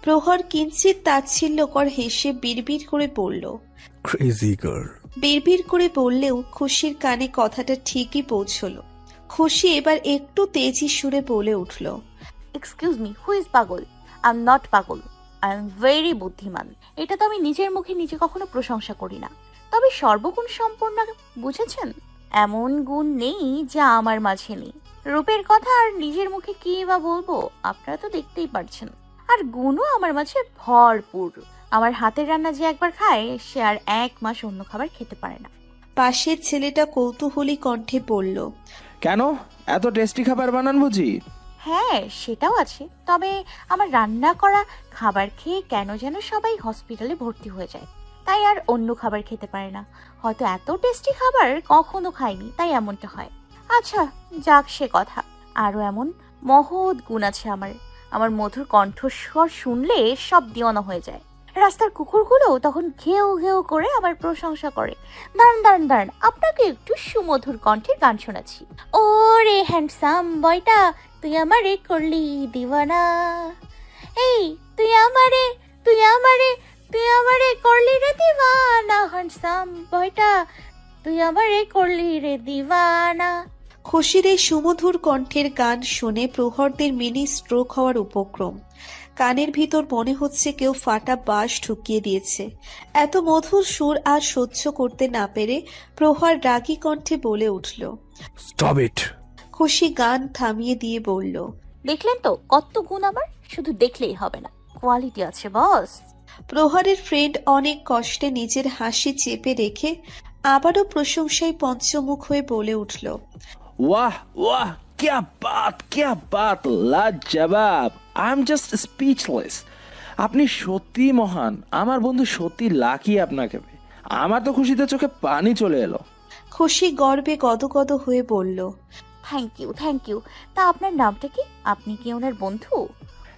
প্রহর কিঞ্চিত তাচ্ছিল্যকর হেসে বিড়বিড় করে বলল। Crazy girl. বিড়বিড় করে বললেও খুশির কানে কথাটা ঠিকই পৌঁছল। খুশি এবার একটু তেজি সুরে বলে উঠল, এক্সকিউজ মি, হু ইজ পাগল? আই এম নট পাগল, আই এম ভেরি বুদ্ধিমান। এটা তো আমি নিজের মুখে নিজে কখনো প্রশংসা করি না, তবে সর্বগুণ সম্পূর্ণ, বুঝেছেন? এমন গুণ নেই যা আমার মাঝে নেই। রূপের কথা আর নিজের মুখে কি বা বলবো, আপনারা তো দেখতেই পারছেন। আর গুণও আমার মাঝে ভরপুর। আমার হাতের রান্না যে একবার খায় সে আর 1 মাস অন্য খাবার খেতে পারে না। পাশের ছেলেটা কৌতূহলী কণ্ঠে বলল, কেন, এত টেস্টি খাবার বানান বুঝি? হ্যাঁ, সেটাও আছে, তবে আমার রান্না করা খাবার খেয়ে কেন যেন সবাই হসপিটালে ভর্তি হয়ে যায়, তাই আর অন্য খাবার খেতে পারে না। হয়তো এত টেস্টি খাবার কখনো খায়নি, তাই এমনটা হয়। আচ্ছা যাক সে কথা, আরো এমন মহৎ গুণ আছে আমার। আমার মধুর কণ্ঠস্বর শুনলে সব দিওয়ানা হয়ে যায়। রাস্তার কুকুরগুলো তখন ঘেউ ঘেউ করে আমার প্রশংসা করে। দাঁড়ান দাঁড়ান দাঁড়ান, আপনাকে একটু সুমধুর কণ্ঠের গান শোনাচ্ছি। ও রে হ্যান্ডসাম বয়টা, তুই আমারে করলি দিওয়ানা। এই তুই আমারে করলি রে দিওয়ানা, হ্যান্ডসাম বয়টা তুই আমারে করলি রে দিওয়ানা। খুশির এই সুমধুর কণ্ঠের গান শুনে প্রহরদের মিনি স্ট্রোক হওয়ার উপক্রম। কানের ভিতর মনে হচ্ছে কেউ ফাটা বাঁশ ঢুকিয়ে দিয়েছে। এত মধুর সুর আর সহ্য করতে না পেরে প্রহর রাগী কণ্ঠে বলে উঠল, স্টপ ইট। খুশি গান থামিয়ে দিয়ে বলল, দেখলেন তো কত গুণ আমার, শুধু দেখলেই হবে না, কোয়ালিটি আছে বস। প্রহরের ফ্রেন্ড অনেক কষ্টে নিজের হাসি চেপে রেখে আবারও প্রশংসায় পঞ্চমুখ হয়ে বলে উঠল, ওয়াহ ওয়াহ, क्या बात, লাজবাব। I am just speechless. আপনি সত্যি মহান, আমার বন্ধু সত্যি লাকি আপনাকে পেয়ে। আমার তো খুশিতে চোখে পানি চলে এলো। খুশি গর্বে গদগদ হয়ে বলল, থ্যাংক ইউ। তা আপনার নামটা কি? আপনি কি ওনার বন্ধু?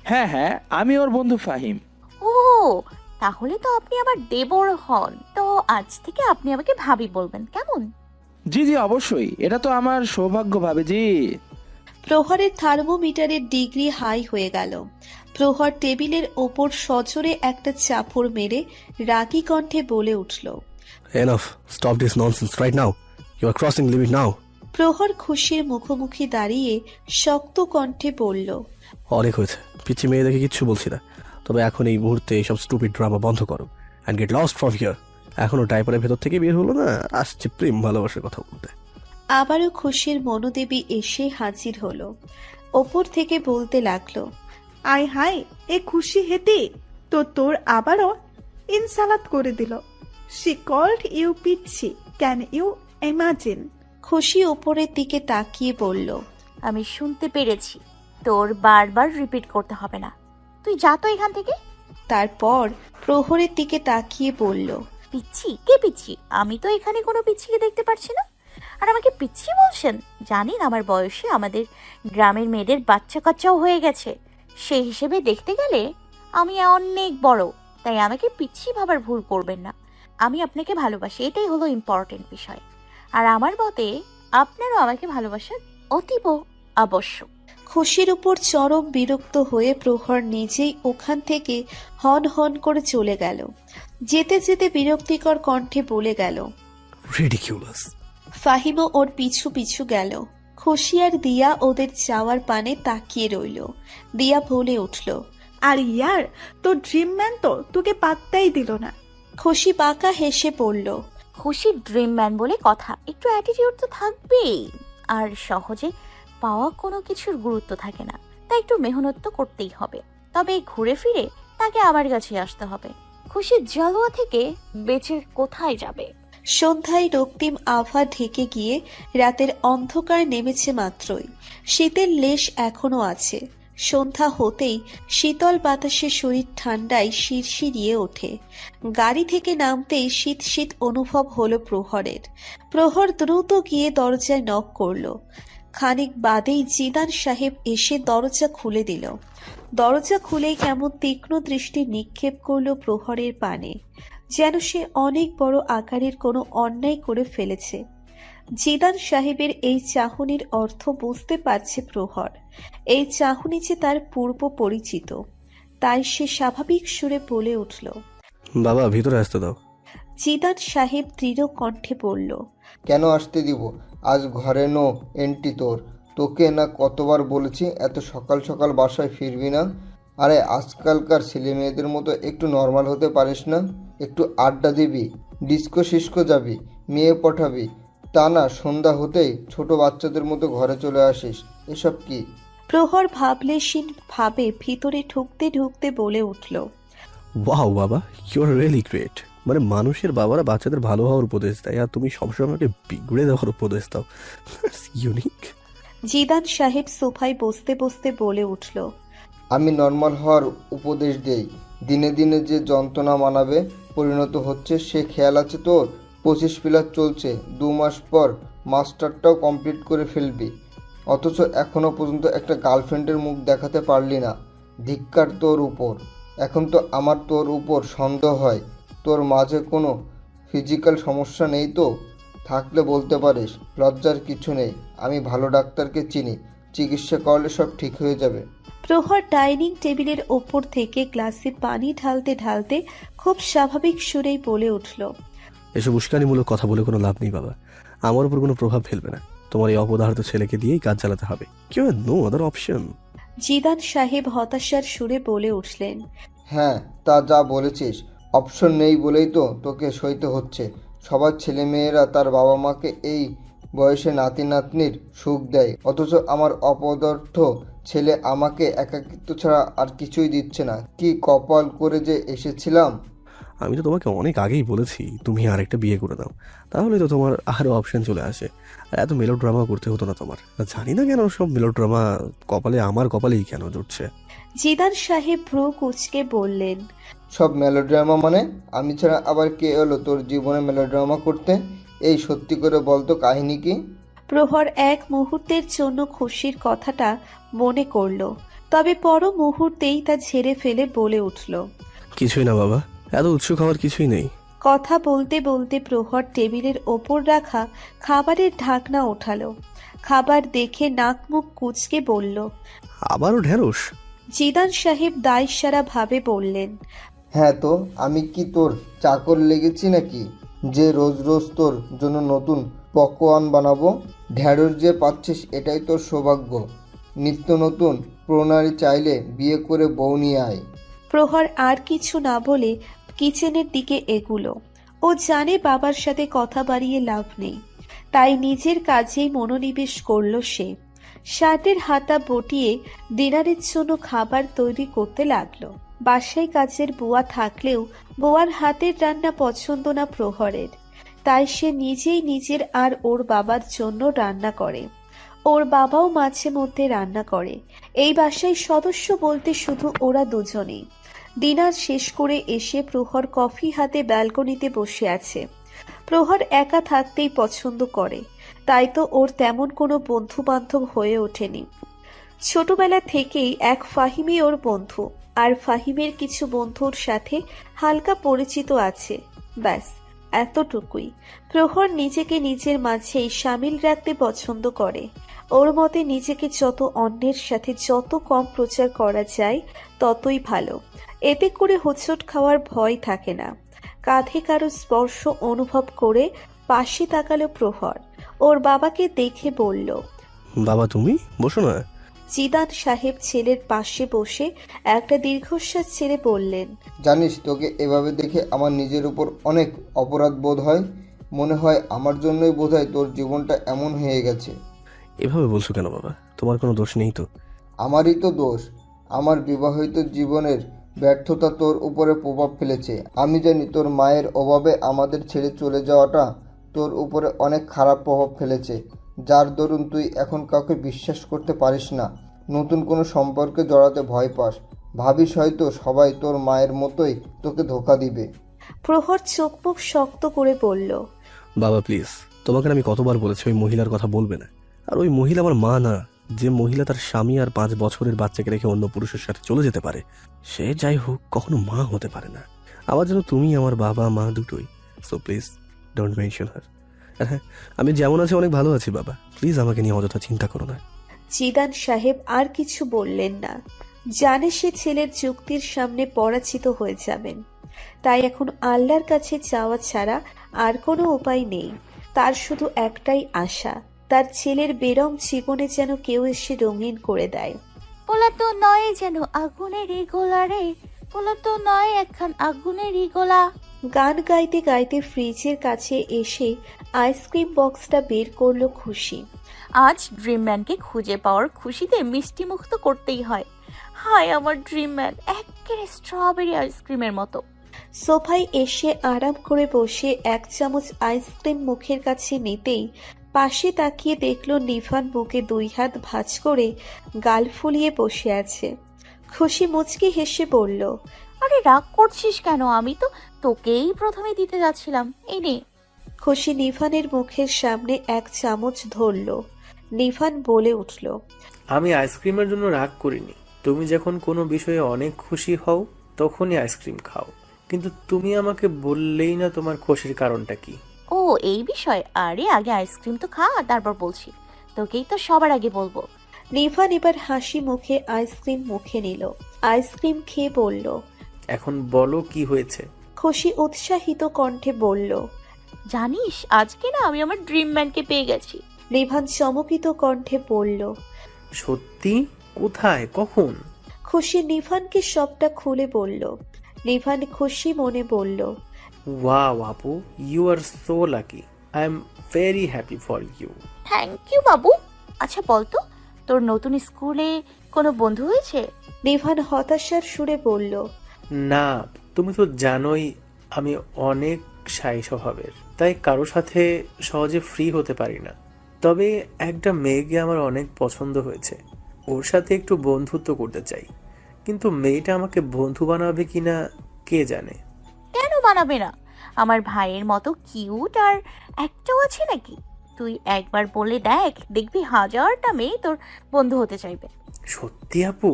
হ্যাঁ, আমি ওর বন্ধু ফাহিম। ও, তাহলে তো আপনি আমার দেবর হন। তো আজ থেকে আপনি আমাকে ভাবি বলবেন, কেমন? জি অবশ্যই, এটা তো আমার সৌভাগ্য ভাবে জি। প্রহরের থার্মোমিটারের ডিগ্রি হাই হয়ে গেল। প্রহর টেবিলের ওপর সজোরে একটা চাপড় মেরে রাগী কণ্ঠে বলে উঠল, enough, stop this nonsense right now, you are crossing limit now. Prahar খুশির মুখোমুখি দাঁড়িয়ে শক্ত কণ্ঠে বলল, অনেক হয়েছে, পিচ্ছি মেয়ে দেখে কিচ্ছু বলছি না, তবে এখন এই মুহূর্তে এইসব স্টুপিড ড্রামা বন্ধ করো and get lost from here. এখনো ডাইপারের ভেতর থেকে বের হলো না, আসছে প্রেম ভালোবাসার কথা বলতে। আবারও খুশির মনোদেবী এসে হাজির হলো। ওপর থেকে বলতে লাগলো, আয় হায়, এ খুশি হেতে তো তোর আবারও ইনসালাত করে দিল। শি কল্ড ইউ পিচ্ছি, ক্যান ইউ ইমাজিন? খুশি উপরের দিকে তাকিয়ে বলল, আমি শুনতে পেরেছি, তোর বারবার রিপিট করতে হবে না। তুই যা তো এখান থেকে। তারপর প্রহরের দিকে তাকিয়ে বলল, পিচ্ছি? কে পিচ্ছি? আমি তো এখানে কোনো পিচ্ছিকে দেখতে পাচ্ছি না। আর আমাকে পিচ্ছি বলছেন? জানেন আমার বয়সে আমাদের গ্রামের মেয়েদের বাচ্চা কাচ্চাও হয়ে গেছে। সেই হিসেবে দেখতে গেলে আমি অনেক বড়, তাই আমাকে পিচ্ছি ভাবার ভুল করবেন না। আমি আপনাকে ভালোবাসি, এটাই হলো ইম্পর্টেন্ট বিষয়। আর আমার মতে আপনারও আমাকে ভালোবাসা অতীব আবশ্যক। খুশির উপর চরম বিরক্ত হয়ে প্রহর নিজেই ওখান থেকে হন হন করে চলে গেল। যেতে যেতে বিরক্তিকর কণ্ঠে বলে গেল, রিডিকিউলাস। ফাহিমও ওর পিছু পিছু গেল। খুশি আর দিয়া ওদের যাওয়ার পানে তাকিয়ে রইল। দিয়া বলে উঠল, আর ইয়ার, তোর ড্রিম ম্যান তো তোকে পাত্তাই দিল না। খুশি বাঁকা হেসে পড়ল, খুশির ড্রিম ম্যান বলে কথা, একটু অ্যাটিটিউড তো থাকবেই। আর সহজে পাওয়া কোনো কিছুর গুরুত্ব থাকে না, তাই একটু মেহনত তো করতেই হবে। তবে ঘুরে ফিরে তাকে আমার কাছে আসতে হবে। খুশির জালুয়া থেকে বেঁচে কোথায় যাবে? সন্ধ্যায় রক্তিম আভা ঢেকে গিয়ে রাতের অন্ধকার নেমেছে মাত্রই। শীতের লেশ এখনো আছে। সন্ধ্যা হতেই শীতল বাতাসে শরীর ঠান্ডায় শিরশিরিয়ে ওঠে। গাড়ি থেকে নামতেই শীত শীত অনুভব হলো প্রহরের। প্রহর দ্রুত গিয়ে দরজায় নক করল। খানিক বাদেই জিদান সাহেব এসে দরজা খুলে দিল। দরজা খুলেই কেমন তীক্ষ্ণ দৃষ্টি নিক্ষেপ করল প্রহরের পানে, যেন সে অনেক বড় আকারের কোনো অন্যায় করে ফেলেছে। জিদান সাহেবের এই চাহনির অর্থ বুঝতে পারছে প্রহর। এই চাহনি যে তার পূর্ব পরিচিত, তাই সে স্বাভাবিক সুরে বলে উঠল, বাবা ভিতরে আসতে দাও। জিদান সাহেব দৃঢ় কণ্ঠে বলল, কেন আসতে দিব? আজ ঘরে নো এন্ট্রি তোর। তোকে না কতবার বলেছি এত সকাল সকাল বাসায় ফিরবি না। আরে আজকালকার ছেলে মেয়েদের মতো একটু নর্মাল হতে পারিস না? একটু আড্ডা দিবি, ডিস্কো সিস্কো যাবি, মেয়ে পটাবি, তা না সন্ধ্যা হতেই ছোট বাচ্চাদের মতো ঘরে চলে আসিস। এসব কি? প্রহর ভাবলেশীন ভাবে ভিতরে ঢুকতে ঢুকতে বলে উঠল, ওয়াও বাবা, ইউ আর রিয়েলি গ্রেট। মানে মানুষের বাবারা বাচ্চাদের ভালো হওয়ার উপদেশ দেয়, আর তুমি সবসময় আমাকে বিগড়ে দেওয়ার উপদেশ দাও। ইউনিক। জিদান সাহেব সোফায় বসতে বসতে বলে উঠল, আমি নর্মাল হওয়ার উপদেশ দেই। দিনে দিনে যে যন্ত্রণা মানাবে পরিণত হচ্ছে সে খেয়াল আছে তোর? 25 প্লাস চলছে, 2 মাস পর মাস্টারটাও কমপ্লিট করে ফেলবি, অথচ এখনো পর্যন্ত একটা গার্লফ্রেন্ডের মুখ দেখাতে পারলি না। ধিক্কার তোর উপর। এখন তো আমার তোর উপর সন্দেহ হয়। তোর মাঝে কোনো ফিজিক্যাল সমস্যা নেই তো? থাকলে বলতে পারিস, লজ্জার কিছু নেই। আমি ভালো ডাক্তারকে চিনি, চিকিৎসা করলে সব ঠিক হয়ে যাবে। প্রহর ডাইনিং টেবিলের ওপর থেকে গ্লাসে পানি ঢালতে ঢালতে খুব স্বাভাবিক সুরেই বলে উঠল, এসব উস্কানিমূলক কথা বলে কোনো লাভ নেই বাবা। আমার উপর কোনো প্রভাব ফেলবে না। তোমার এই অপদার্থ ছেলেকে দিয়েই কাজ চালাতে হবে। কেউ নো আদার অপশন। জিদান সাহেব হতাশার সুরে বলে উঠলেন, হ্যাঁ, তা যা বলেছিস। অপশন নেই বলেই তো তোকে সইতে হচ্ছে। সবার ছেলেমেয়েরা তার বাবা মাকে এই বয়সে নাতি নাতনির সুখ দেয়, অথচ আমার অপদার্থ ছেলে আমাকে একাকিত্ব ছাড়া আর কিছুই দিচ্ছে না। কি কপাল করে যে এসেছিলাম। আমি তো তোমাকে অনেক আগেই বলেছি তুমি আরেকটা বিয়ে করে দাও, তাহলে তো তোমার আরও অপশন চলে আসে। আর এত মেলোড্রামা করতে হতো না তোমার। জানি না কেন সব মেলোড্রামা আমার কপালেই কেন জুটছে। জিদান সাহেব ভ্রু কুঁচকে বললেন, সব মেলোড্রামা মানে? আমি ছাড়া আবার কে এলো তোর জীবনে মেলোড্রামা করতে? এই সত্যি করে বলতো কাহিনী কি? প্রহর এক মুহূর্তের জন্য খুশির কথাটা মনে করল, তবে পর মুহূর্তেই তা ঝেড়ে ফেলে বলে উঠল, কিছুই না বাবা, এত উৎসুক হওয়ার কিছুই নেই। কথা বলতে বলতে প্রহর টেবিলের ওপর রাখা খাবারের ঢাকনা ওঠালো। খাবার দেখে নাক মুখ কুঁচকে বলল, আবারও ঢেঁড়স? জিদান সাহেব দায়সারা ভাবে বললেন, হ্যাঁ তো আমি কি তোর চাকর লেগেছি নাকি যে রোজ রোজ তোর জন্য নতুন পকোয়ান বানাবো? ঢ্যাঁড়স যে পাচ্ছিস এটাই তোর সৌভাগ্য। নিত্য নতুন প্রণালী চাইলে বিয়ে করে বউ নিয়ে আয়। প্রহর আর কিছু না বলে কিচেনের দিকে এগুলো। ও জানে বাবার সাথে কথা বাড়িয়ে লাভ নেই, তাই নিজের কাজেই মনোনিবেশ করল সে। শার্টের হাতা বটিয়ে ডিনারের জন্য খাবার তৈরি করতে লাগলো। বাসায় কাজের বুয়া থাকলেও বুয়ার হাতের রান্না পছন্দ না প্রহরের, তাই সে নিজেই নিজের আর ওর বাবার জন্য রান্না করে। ওর বাবাও মাঝে মধ্যে রান্না করে। এই বাসায় সদস্য বলতে শুধু ওরা দুজনেই। ডিনার শেষ করে এসে প্রহর কফি হাতে ব্যালকনিতে বসে আছে। প্রহর একা থাকতেই পছন্দ করে, তাই তো ওর তেমন কোনো বন্ধু বান্ধব হয়ে ওঠেনি। ছোটবেলা থেকেই এক ফাহিমই ওর বন্ধু, আর ফাহিমের কিছু বন্ধুর সাথে হালকা পরিচিত আছে, ব্যাস এতটুকুই। প্রহর নিজেকে নিজের মাঝেই সামিল রাখতে পছন্দ করে। ওর মতে নিজেকে যত অন্যের সাথে যত কম প্রচার করা যায় ততই ভালো। এতে করে হোঁচট খাওয়ার ভয় থাকে না। কাঁধে কারো স্পর্শ অনুভব করে পাশে তাকালো প্রহর। ওর বাবাকে দেখে বলল, বাবা তুমি বসো না। জিদান সাহেব ছেলের পাশে বসে একটা দীর্ঘশ্বাস ছেড়ে বললেন, জানিস, তোকে এভাবে দেখে আমার নিজের উপর অনেক অপরাধ বোধ হয়। মনে হয় আমার জন্যই বোধহয় তোর জীবনটা এমন হয়ে গেছে। এভাবে বলছো কেন বাবা? তোমার কোনো দোষ নেই তো। আমারই তো দোষ। আমার বিবাহিত জীবনের ব্যর্থতা তোর উপরে প্রভাব ফেলেছে। আমি জানি তোর মায়ের অভাবে আমাদের ছেড়ে চলে যাওয়াটা তোর উপরে অনেক খারাপ প্রভাব ফেলেছে, যার দরুন তুই এখন কাউকে বিশ্বাস করতে পারিস না, নতুন কোনো সম্পর্কে জড়াতে ভয় পাস, ভাবিস হয়তো সবাই তোর মায়ের মতোই তোকে ধোঁকা দিবে। প্রহর চোখ মুখ শক্ত করে বলল, বাবা প্লিজ, তোমাকে আমি কতবার বলেছি ওই মহিলার কথা বলবে না। আর ওই মহিলা আমার মা না। যে মহিলা তার স্বামী আর 5 বছরের বাচ্চাকে রেখে অন্য পুরুষের সাথে চলে যেতে পারে, সে যাই হোক কখনো মা হতে পারে না। আমার জন্য তুমি আমার বাবা মা দুটোই। সো প্লিজ ডোন্ট মেনশন হার। আর হ্যাঁ, আমি যেমন আছি অনেক ভালো আছি বাবা, প্লিজ আমাকে নিয়ে অযথা চিন্তা করো না। জিদান সাহেব আর কিছু বললেন না। জানে সে ছেলের যুক্তির সামনে পরাজিত হয়ে যাবেন, তাই এখন আল্লাহর কাছে চাওয়া ছাড়া আর কোনো উপায় নেই। তার শুধু একটাই আশা, তার ছেলের বেরং জীবনে যেন কেউ এসে রঙিন করে দেয়। পোলা তো নয় যেন আগুনের গোলা রে, পোলা তো নয় একখান আগুনের গোলা। গান গাইতে গাইতে ফ্রিজের কাছে এসে আইসক্রিম বক্সটা বের করলো খুশি। আজ ড্রিম ম্যানকে খুঁজে পাওয়ার খুশিতে মিষ্টি মুখ তো করতেই হয়। হায় আমার ড্রিম ম্যান, একেবারে স্ট্রবেরি আইসক্রিমের মতো। সোফায় এসে আরাম করে বসে 1 চামচ আইসক্রিম মুখের কাছে নিতেই পাশে তাকিয়ে দেখলো নিভান বুকে 2 হাত ভাঁজ করে গাল ফুলিয়ে বসে আছে। খুশি মুচকি হেসে বলল, আরে রাগ করছিস কেন? আমি তো তোকেই প্রথমে দিতে যাচ্ছিলাম, এই নে। খুশি নিভানের মুখের সামনে 1 চামচ ধরল। নিভান বলে উঠল, আমি আইসক্রিমের জন্য রাগ করিনি। তুমি যখন কোনো বিষয়ে অনেক খুশি হও তখনই আইসক্রিম খাও, কিন্তু তুমি আমাকে বললেই না তোমার খুশির কারণটা কি। ও এই বিষয়? আরে আগে আইসক্রিম তো খা, তারপর বলছি। তোকেই তো সবার আগে বলবো। নিভান এবার হাসি মুখে আইসক্রিম মুখে নিল। আইসক্রিম খেয়ে বলল, এখন বলো কি হয়েছে। খুশি উৎসাহিত কণ্ঠে বলল, জানিস আজকে না আমি আমার ড্রিম ম্যানকে পেয়ে গেছি। নিভান চমকিত কণ্ঠে বলল, সত্যি? কোথায়, কখন? খুশি নিভানকে সবটা খুলে বলল। নিভান খুশি মনে বলল, ওয়াও আপু, you are so lucky. I am very happy for you. Thank you বাবু। আচ্ছা বলতো, তোর নতুন স্কুলে কোনো বন্ধু হয়েছে? নিভান হতাশার সুরে বলল, না, তুমি তো জানোই আমি অনেক শাই স্বভাবের, তাই কারো সাথে সহজে ফ্রি হতে পারি না। তবে একটা মেয়েকে আমার অনেক পছন্দ হয়েছে, ওর সাথে একটু বন্ধুত্ব করতে চাই, কিন্তু মেয়েটা আমাকে বন্ধু বানাবে কিনা কে জানে। কেন বানাবে না? আমার ভাইয়ের মতো কিউট আর একটাও আছে নাকি? তুই একবার বলে দেখ, দেখবি 1000টা মেয়ে তোর বন্ধু হতে চাইবে। সত্যি আপু?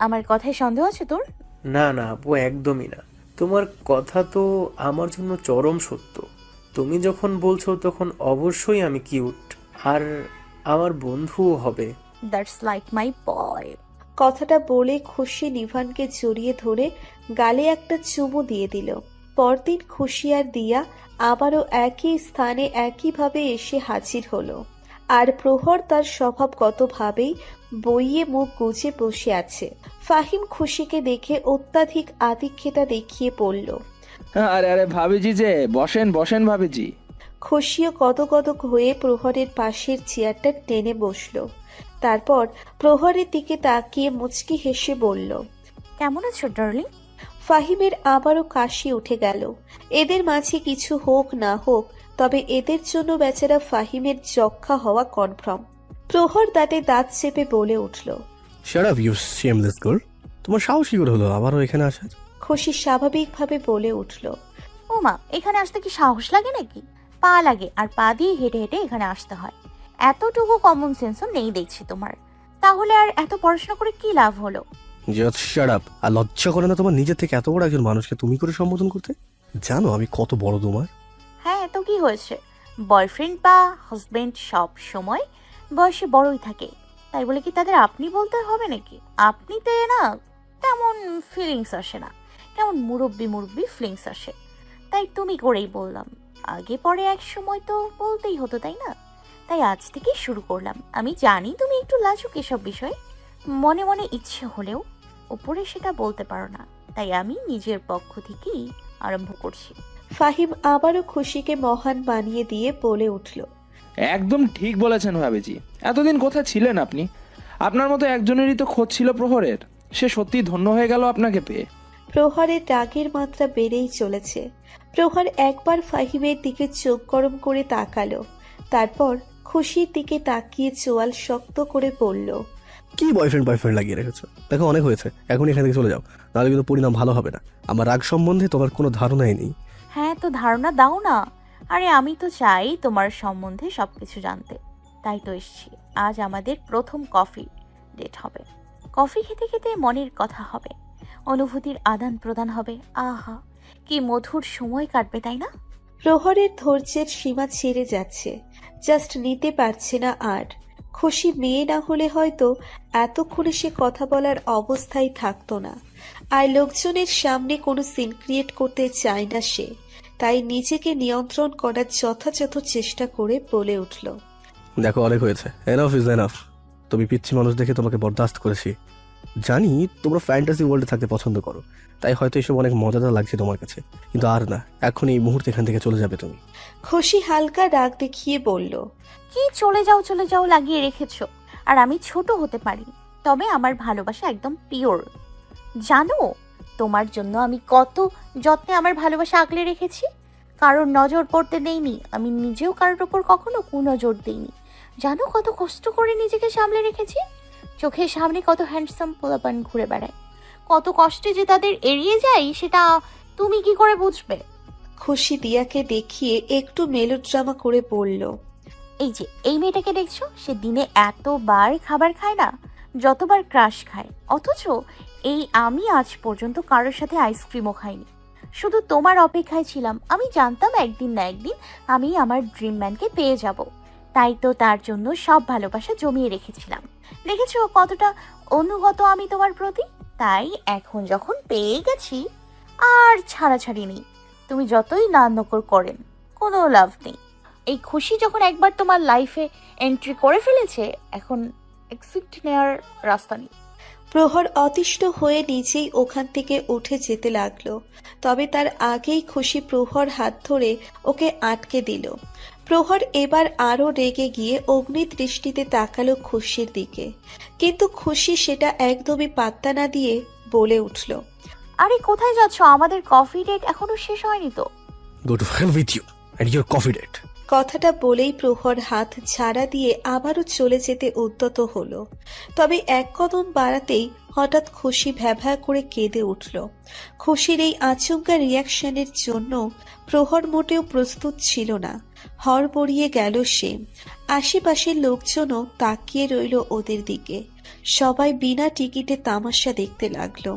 আমার কথায় সন্দেহ আছে তোর? না না আপু, একদমই না। তোমার কথা তো আমার জন্য চরম সত্য। তুমি যখন বলছো তখন অবশ্যই আমি কিউট আর আমার বন্ধুও হবে। দ্যাটস লাইক মাই বয়। কথাটা বলে খুশি নিভানকে জড়িয়ে ধরে গালে একটা চুমু দিয়ে দিল। পরদিন খুশি আর দিয়া আবারও একই স্থানে একইভাবে এসে হাজির হলো। আর প্রহর তার স্বভাবগতভাবেই বইয়ে মুখ গুজে বসে আছে। ফাহিম খুশিকে দেখে অত্যাধিক আদিক্ষেতা দেখিয়ে পড়ল। আরে আরে ভাবিজি যে, বসেন বসেন ভাবিজি। খুশিও গদগদ হয়ে প্রহরের পাশের চেয়ারটা টেনে বসলো। তারপর প্রহরের দিকে তাকিয়ে মুচকি হেসে বলল, কেমন আছো ডার্লিং? ফাহিমের আবারও কাশি উঠে গেল। এদের মাঝে কিছু হোক না হোক, তবে এদের জন্য বেচারা ফাহিমের যক্ষা হওয়া কনফার্ম। প্রহর দাঁতে দাঁত চেপে বলে উঠল। Shut up you shameless girl. তোমার সাহস কি করে হলো আবারও এখানে আসার? খুশি স্বাভাবিকভাবে বলে উঠল। ও মা, এখানে আসতে কি সাহস লাগে নাকি? পা লাগে, আর পা দিয়ে হেঁটে হেঁটে এখানে আসতে হয়। এতটুকু কমন সেন্সও নেই দেখছি তোমার। তাহলে আর এত পড়াশোনা করে কি লাভ হলো? Just shut up. আর লজ্জা করে না তোমার নিজে থেকে এত বড় একজন মানুষকে তুমি করে সম্বোধন করতে? জানো আমি কত বড় তোমার? হ্যাঁ, তো কি হয়েছে? বয়ফ্রেন্ড বা হাজবেন্ড সব সময় বয়সে বড়ই থাকে, তাই বলে কি তাদের আপনি বলতে হবে নাকি? আপনিতে না তেমন ফিলিংস আসে না, কেমন মুরব্বি মুরব্বি ফিলিংস আসে। তাই তুমি করেই বললাম। আগে পরে এক সময় তো বলতেই হতো, তাই না? তাই আজ থেকেই শুরু করলাম। আমি জানি তুমি একটু লাজুক এসব বিষয়ে, মনে মনে ইচ্ছে হলেও উপরে সেটা বলতে পারো না, তাই আমি নিজের পক্ষ থেকেই আরম্ভ করছি। ফাহিম আবারও খুশিকে মহান বানিয়ে দিয়ে বলে উঠল। একদম ঠিক বলেছেন ভাবিজি। এতদিন কোথায় ছিলেন আপনি? আপনার মতো একজনেরই তো খোঁজ ছিল প্রহরের। সে সত্যি ধন্য হয়ে গেল আপনাকে পেয়ে। প্রহরের রাগের মাত্রা বেড়েই চলেছে। প্রহর একবার ফাহিমের দিকে চোখ গরম করে তাকালো, তারপর খুশির দিকে তাকিয়ে চোয়াল শক্ত করে বলল, কি বয়ফ্রেন্ড লাগিয়ে রেখেছো? দেখো অনেক হয়েছে, এখন এখান থেকে চলে যাও, নাহলে কিন্তু পরিণাম ভালো হবে না। আমার রাগ সম্বন্ধে তোমার কোনো ধারণাই নেই। হ্যাঁ, তো ধারণা দাও না। আরে আমি তো চাই তোমার সম্বন্ধে সবকিছু জানতে, তাই তো এসছি। আজ আমাদের প্রথম কফি ডেট হবে। কফি খেতে খেতে মনের কথা হবে, অনুভূতির আদান প্রদান হবে। আহা, কি মধুর সময় কাটবে, তাই না? প্রহরের ধৈর্যের সীমা ছেড়ে যাচ্ছে, জাস্ট নিতে পারছে না আর। খুশি মেয়ে না হলে হয়তো এতক্ষণে সে কথা বলার অবস্থায় থাকতো না। আর লোকজনের সামনে কোনো সিন ক্রিয়েট করতে চায় না সে, তাই নিজেকে নিয়ন্ত্রণ করার যথাযথ চেষ্টা করে বলে উঠল, দেখো অনেক হয়েছে, এনাফ ইজ এনাফ। তুমি পিচ্ছি মানুষ দেখে তোমাকে বরদাস্ত করেছি। জানি তোমরা ফ্যান্টাসি ওয়ার্ল্ডে থাকতে পছন্দ করো, তাই হয়তো এসব অনেক মজাদার লাগছে তোমার কাছে, কিন্তু আর না, এখন এই মুহূর্তে এখান থেকে চলে যাবে তুমি। খুশি হালকা রাগ দেখিয়ে বলল, কি চলে যাও লাগিয়ে রেখেছো? আর আমি ছোট হতে পারি, তবে আমার ভালোবাসা একদম পিওর। জানো তোমার জন্য আমি কত যত্নে আমার ভালোবাসা আগলে রেখেছি। কারোর নজর পড়তে দেইনি, আমি নিজেও কারোর ওপর কখনো কুনজর দিইনি। জানো কত কষ্ট করে নিজেকে সামলে রেখেছি। চোখের সামনে কত হ্যান্ডসাম পোলাপান ঘুরে বেড়ায়, কত কষ্টে যে তাদের এড়িয়ে যাই, সেটা তুমি কি করে বুঝবে? খুশি দিয়াকে দেখিয়ে একটু মেলোড্রামা করে বলল, এই যে এই মেয়েটাকে দেখছো, সে দিনে এতবার খাবার খায় না যতবার ক্রাশ খায়, অথচ এই আমি আজ পর্যন্ত কারোর সাথে আইসক্রিমও খাইনি। শুধু তোমার অপেক্ষায় ছিলাম। আমি জানতাম একদিন না একদিন আমি আমার ড্রিম ম্যানকে পেয়ে যাব, তাই তো তার জন্য সব ভালোবাসা জমিয়ে রেখেছিলাম। দেখেছো কতটা অনুগত আমি তোমার প্রতি। তাই এখন যখন পেয়ে গেছি, আর ছাড়াছাড়ি নেই। তুমি যতই না নকর করেন, কোনো লাভ নেই। এই খুশি যখন একবার তোমার লাইফে এন্ট্রি করে ফেলেছে, এখন এক্সিট নেওয়ার রাস্তা নেই। প্রহর অতিষ্ঠ হয়ে নিজেই ওখান থেকে উঠে যেতে লাগলো, তবে তার আগেই খুশি প্রহর হাত ধরে ওকে আটকে দিল। প্রহর এবার আরো রেগে গিয়ে অগ্নিদৃষ্টিতে তাকালো খুশির দিকে, কিন্তু খুশি সেটা একদমই পাত্তা না দিয়ে বলে উঠল, আরে কোথায় যাচ্ছ? আমাদের কফি ডেট এখনো শেষ হয়নি তো। Go to hell with you and your coffee date. কথাটা বলেই প্রহর হাত ছাড়া দিয়ে আবারও চলে যেতে উদ্যত হলো, তবে এক কদম বাড়াতেই হঠাৎ খুশি ভ্যাভ্যা করে কেঁদে উঠল। খুশির এই আচমকা রিয়াকশনের জন্য প্রহর মোটেও প্রস্তুত ছিল না। হড়বড়িয়ে গেল সে। আশেপাশের লোকজনও তাকিয়ে রইল ওদের দিকে। সবাই বিনা টিকিটে তামাশা দেখতে লাগলো।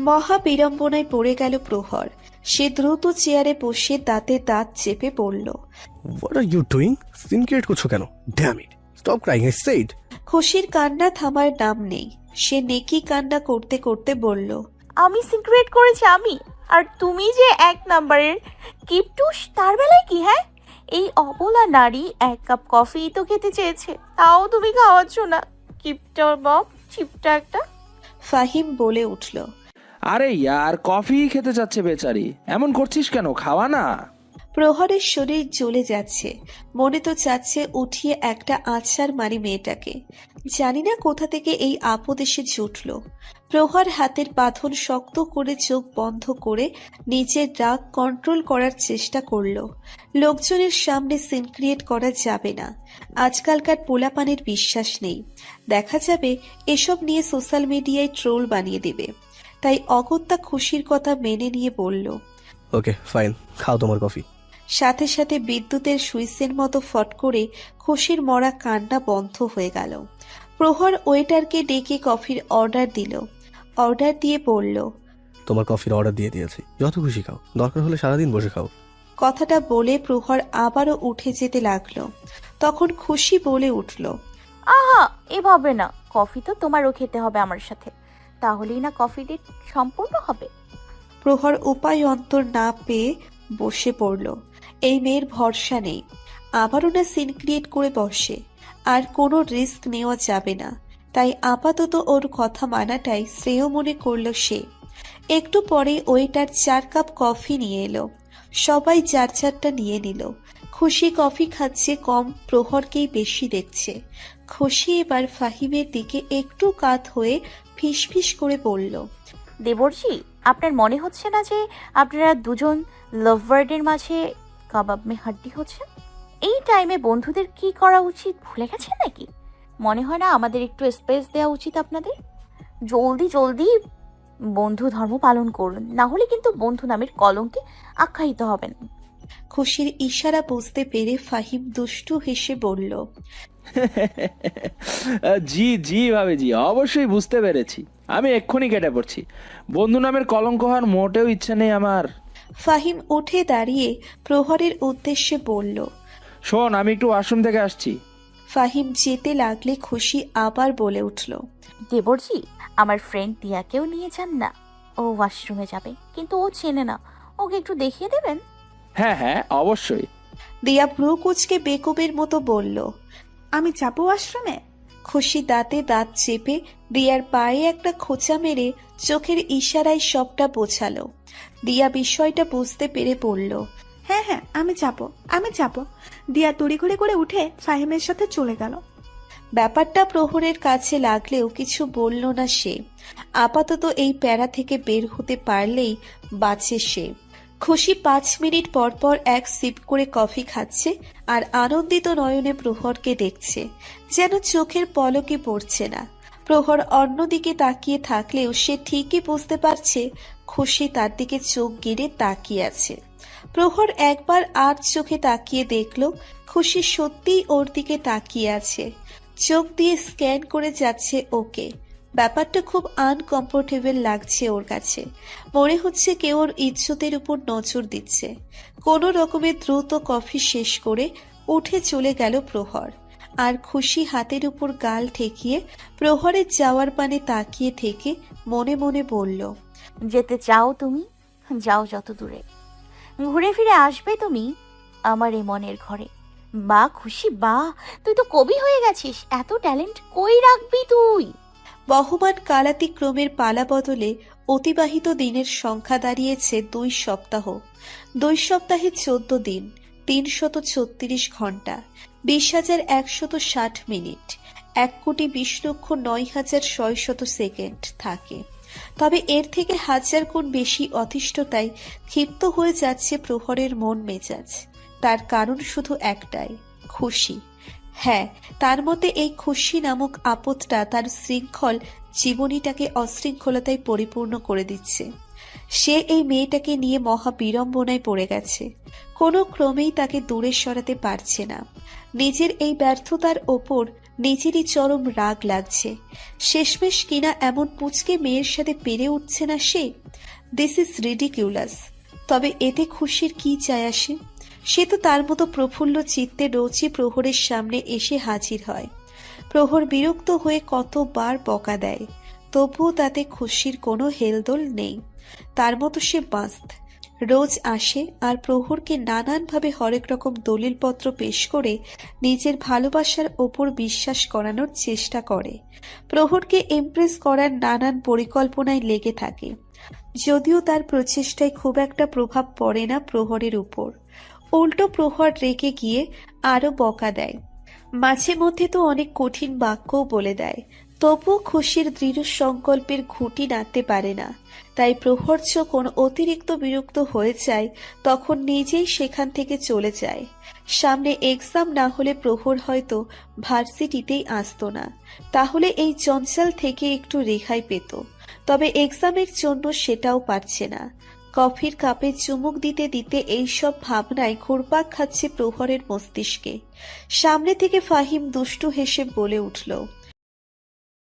মহা বিড়ম্বনায় পড়ে গেল প্রহর। সে দ্রুত চেয়ারে বসে দাঁতে দাঁত চেপে পড়ল, what are you doing? Scene create করছো কেন? Damn it, stop crying, I said. খুশির কান্না থামার নাম নেই। সে নেকি কান্না করতে করতে বলল, আমি সিক্রেট করেছি আমি? আর তুমি যে এক নাম্বারের কিপটুস, তার বেলায় কি? হ্যাঁ, এই অবলা নারী এক কাপ কফি তো খেতে চেয়েছে, তাও তুমি খাওয়াচ্ছ না। কিপটার বব, চিপটা একটা। ফাহিম বলে উঠল। আরে ইয়ার, কফি খেতে চাচ্ছে বেচারি, এমন করছিস কেন? খাওয়া না। প্রহরের শরীর জ্বলে যাচ্ছে, মনে তো চাচ্ছে উঠিয়ে একটা আছাড় মারি মেয়েটাকে। জানি না কোথা থেকে এই আপদ এসে জুটল। প্রহর হাতের বাঁধন শক্ত করে চোখ বন্ধ করে নিজের রাগ কন্ট্রোল করার চেষ্টা করলো। লোকজনের সামনে সিন ক্রিয়েট করা যাবে না, আজকালকার পোলাপানের বিশ্বাস নেই। দেখা যাবে এসব নিয়ে সোশ্যাল মিডিয়ায় ট্রোল বানিয়ে দেবে। তাই অগত্যা খুশির কথা মেনে নিয়ে বলল, ওকে ফাইন, খাও তোমার কফি। সাথে সাথে বিদ্যুতের সুইচের মতো ফট করে খুশির মরা কান্না বন্ধ হয়ে গেল। প্রহর ওয়েটারকে ডেকে কফির অর্ডার দিল। অর্ডার দিয়ে বলল, তোমার কফির অর্ডার দিয়ে দিয়েছি, যত খুশি খাও, দরকার হলে সারাদিন বসে খাও। কথাটা বলে প্রহর আবারও উঠে যেতে লাগলো। তখন খুশি বলে উঠল, আহা, এভাবে না, কফি তো তোমারও খেতে হবে আমার সাথে, তাহলেই না কফি ডেট সম্পূর্ণ হবে। প্রহর উপায় অন্তর না পেয়ে বসে পড়ল। এই মেয়ের ভরসা নেই, আবারও না সিন ক্রিয়েট করে বসে। আর কোনো রিস্ক নেওয়া যাবে না, তাই আপাতত ওর কথা মানাটাই শ্রেয় মনে করল সে। একটু পরে ওয়েটার 4 কাপ কফি নিয়ে এলো। সবাই যার যারটা নিয়ে নিল। খুশি কফি খাচ্ছে কম, প্রহরকেই বেশি দেখছে। খুশি এবার ফাহিমের দিকে একটু কাত হয়ে ফিসফিস করে বলল, দেবরজি, আপনার মনে হচ্ছে না যে আপনারা দুজন লাভবার্ডের মাঝে কাবাব মে হাড্ডি হচ্ছেন? এই টাইমে বন্ধুদের কি করা উচিত ভুলে গেছেন নাকি? মনে হয় না আমাদের একটু স্পেস দেওয়া উচিত আপনাদের? জলদি জলদি বন্ধু ধর্ম পালন করুন, না হলে কিন্তু বন্ধু নামের কলঙ্কে আখ্যায়িত হবেন। খুশির ইশারা বুঝতে পেরে ফাহিম দুষ্টু হেসে বলল, জি জি ভাবিজি, অবশ্যই বুঝতে পেরেছি। আমি এক্ষুনি কেটে পড়ছি। বন্ধু নামের কলঙ্ক হওয়ার মোটেও ইচ্ছা নেই আমার। ফাহিম উঠে দাঁড়িয়ে প্রহরের উদ্দেশ্যে বলল। শোন, আমি একটু ওয়াশরুম থেকে আসছি। ফাহিম যেতে লাগলে খুশি আবার বলে উঠল, দেবরজি, আমার ফ্রেন্ড দিয়াকেও নিয়ে যান না, ও ওয়াশরুমে যাবে, কিন্তু ও চেনে না, ওকে একটু দেখিয়ে দেবেন? হ্যাঁ হ্যাঁ, অবশ্যই। দিয়া ভ্রু কুচকে বেকুবের মতো বলল। আমি যাবো আশ্রমে? খুশি দাঁতে দাঁত চেপে দিয়ার পায়ে একটা খোঁচা মেরে চোখের ইশারায় সবটা বোঝালো। দিয়া বিষয়টা বুঝতে পেরে বলল, হ্যাঁ হ্যাঁ, আমি যাবো। দিয়া তড়িঘড়ি করে উঠে ফাহিমের সাথে চলে গেল। ব্যাপারটা প্রহরের কাছে লাগলেও কিছু বলল না সে। আপাতত এই প্যারা থেকে বের হতে পারলেই বাঁচে সে। খুশি 5 মিনিট পর পর এক সিপ করে কফি খাচ্ছে আর আনন্দিত নয়নে প্রহরকে দেখছে, যেন চোখের পলকে পড়ছে না। প্রহর অন্যদিকে তাকিয়ে থাকলেও সে ঠিকই বুঝতে পারছে খুশি তার দিকে চোখ গিরে তাকিয়ে আছে। প্রহর একবার আর চোখে তাকিয়ে দেখল খুশি সত্যিই ওর দিকে তাকিয়ে আছে, চোখ দিয়ে স্ক্যান করে যাচ্ছে ওকে। ব্যাপারটা খুব আনকমফোর্টেবল লাগছে ওর কাছে। মনে হচ্ছে কেউ ওর ইজ্জতের উপর নজর দিচ্ছে। কোনো রকমে দ্রুত কফি শেষ করে উঠে চলে গেল প্রহর। আর খুশি হাতের উপর গাল ঠেকিয়ে প্রহরের যাওয়ার পানে তাকিয়ে থেকে মনে মনে বলল, যেতে চাও তুমি, যাও যত দূরে, ঘুরে ফিরে আসবে তুমি আমার এই মনের ঘরে। বা খুশি, বা তুই তো কবি হয়ে গেছিস, এত ট্যালেন্ট কই রাখবি তুই? বহমান কালাতিক্রমের পালা বদলে অতিবাহিত দিনের সংখ্যা দাঁড়িয়েছে 2 সপ্তাহ। 2 সপ্তাহে 14 দিন, 336 ঘন্টা, 20,160 মিনিট, 1,20,09,600 সেকেন্ড থাকে। তবে এর থেকে 1000 গুণ বেশি অতিষ্ঠতায় ক্ষিপ্ত হয়ে যাচ্ছে প্রহরের মন মেজাজ। তার কারণ শুধু একটাই, খুশি। হ্যাঁ, তার মতে এই খুশি নামক আপদটা তার শৃঙ্খল জীবনীটাকে অশৃঙ্খলতায় পরিপূর্ণ করে দিচ্ছে। সে এই মেয়েটাকে নিয়ে মহা বিড়ম্বনায় পড়ে গেছে, কোনো ক্রমেই তাকে দূরে সরাতে পারছে না। নিজের এই ব্যর্থতার ওপর নিজেরই চরম রাগ লাগছে। শেষমেশ কিনা এমন পুচকে মেয়ের সাথে পেরে উঠছে না সে। This is ridiculous. তবে এতে খুশির কি যায় আসে? সে তো তার মতো প্রফুল্ল চিত্তে রোজই প্রহরের সামনে এসে হাজির হয়। প্রহর বিরক্ত হয়ে কতবার বকা দেয়, তবুও তাতে খুশির কোনো হেলদোল নেই। তার মতো সে মাস্ত রোজ আসে আর প্রহরকে নানানভাবে হরেক রকম দলিলপত্র পেশ করে নিজের ভালোবাসার ওপর বিশ্বাস করানোর চেষ্টা করে। প্রহরকে ইমপ্রেস করার নানান পরিকল্পনায় লেগে থাকে, যদিও তার প্রচেষ্টায় খুব একটা প্রভাব পড়ে না প্রহরের উপর। উল্টো প্রহর রেগে গিয়ে আরো বকা দেয়। মাঝে মধ্যে তো অনেক কঠিন বাক্যও বলে দেয়, তবুও খুশির দৃঢ় সংকল্পের ঘুঁটি নাড়তে পারে না। তাই প্রহর যখন অতিরিক্ত বিরক্ত হয়ে যায় তখন নিজেই সেখান থেকে চলে যায়। সামনে এক্সাম না হলে প্রহর হয়তো ভার্সিটিতেই আসতো না, তাহলে এই চঞ্চল থেকে একটু রেহাই পেত। তবে এক্সামের জন্য সেটাও পারছে না। কফির কাপে চুমুক দিতে দিতে এইসব ভাবনায় ঘুরপাক খাচ্ছে প্রহরের মস্তিষ্কে। সামনে থেকে ফাহিম দুষ্টু হেসে বলে উঠল,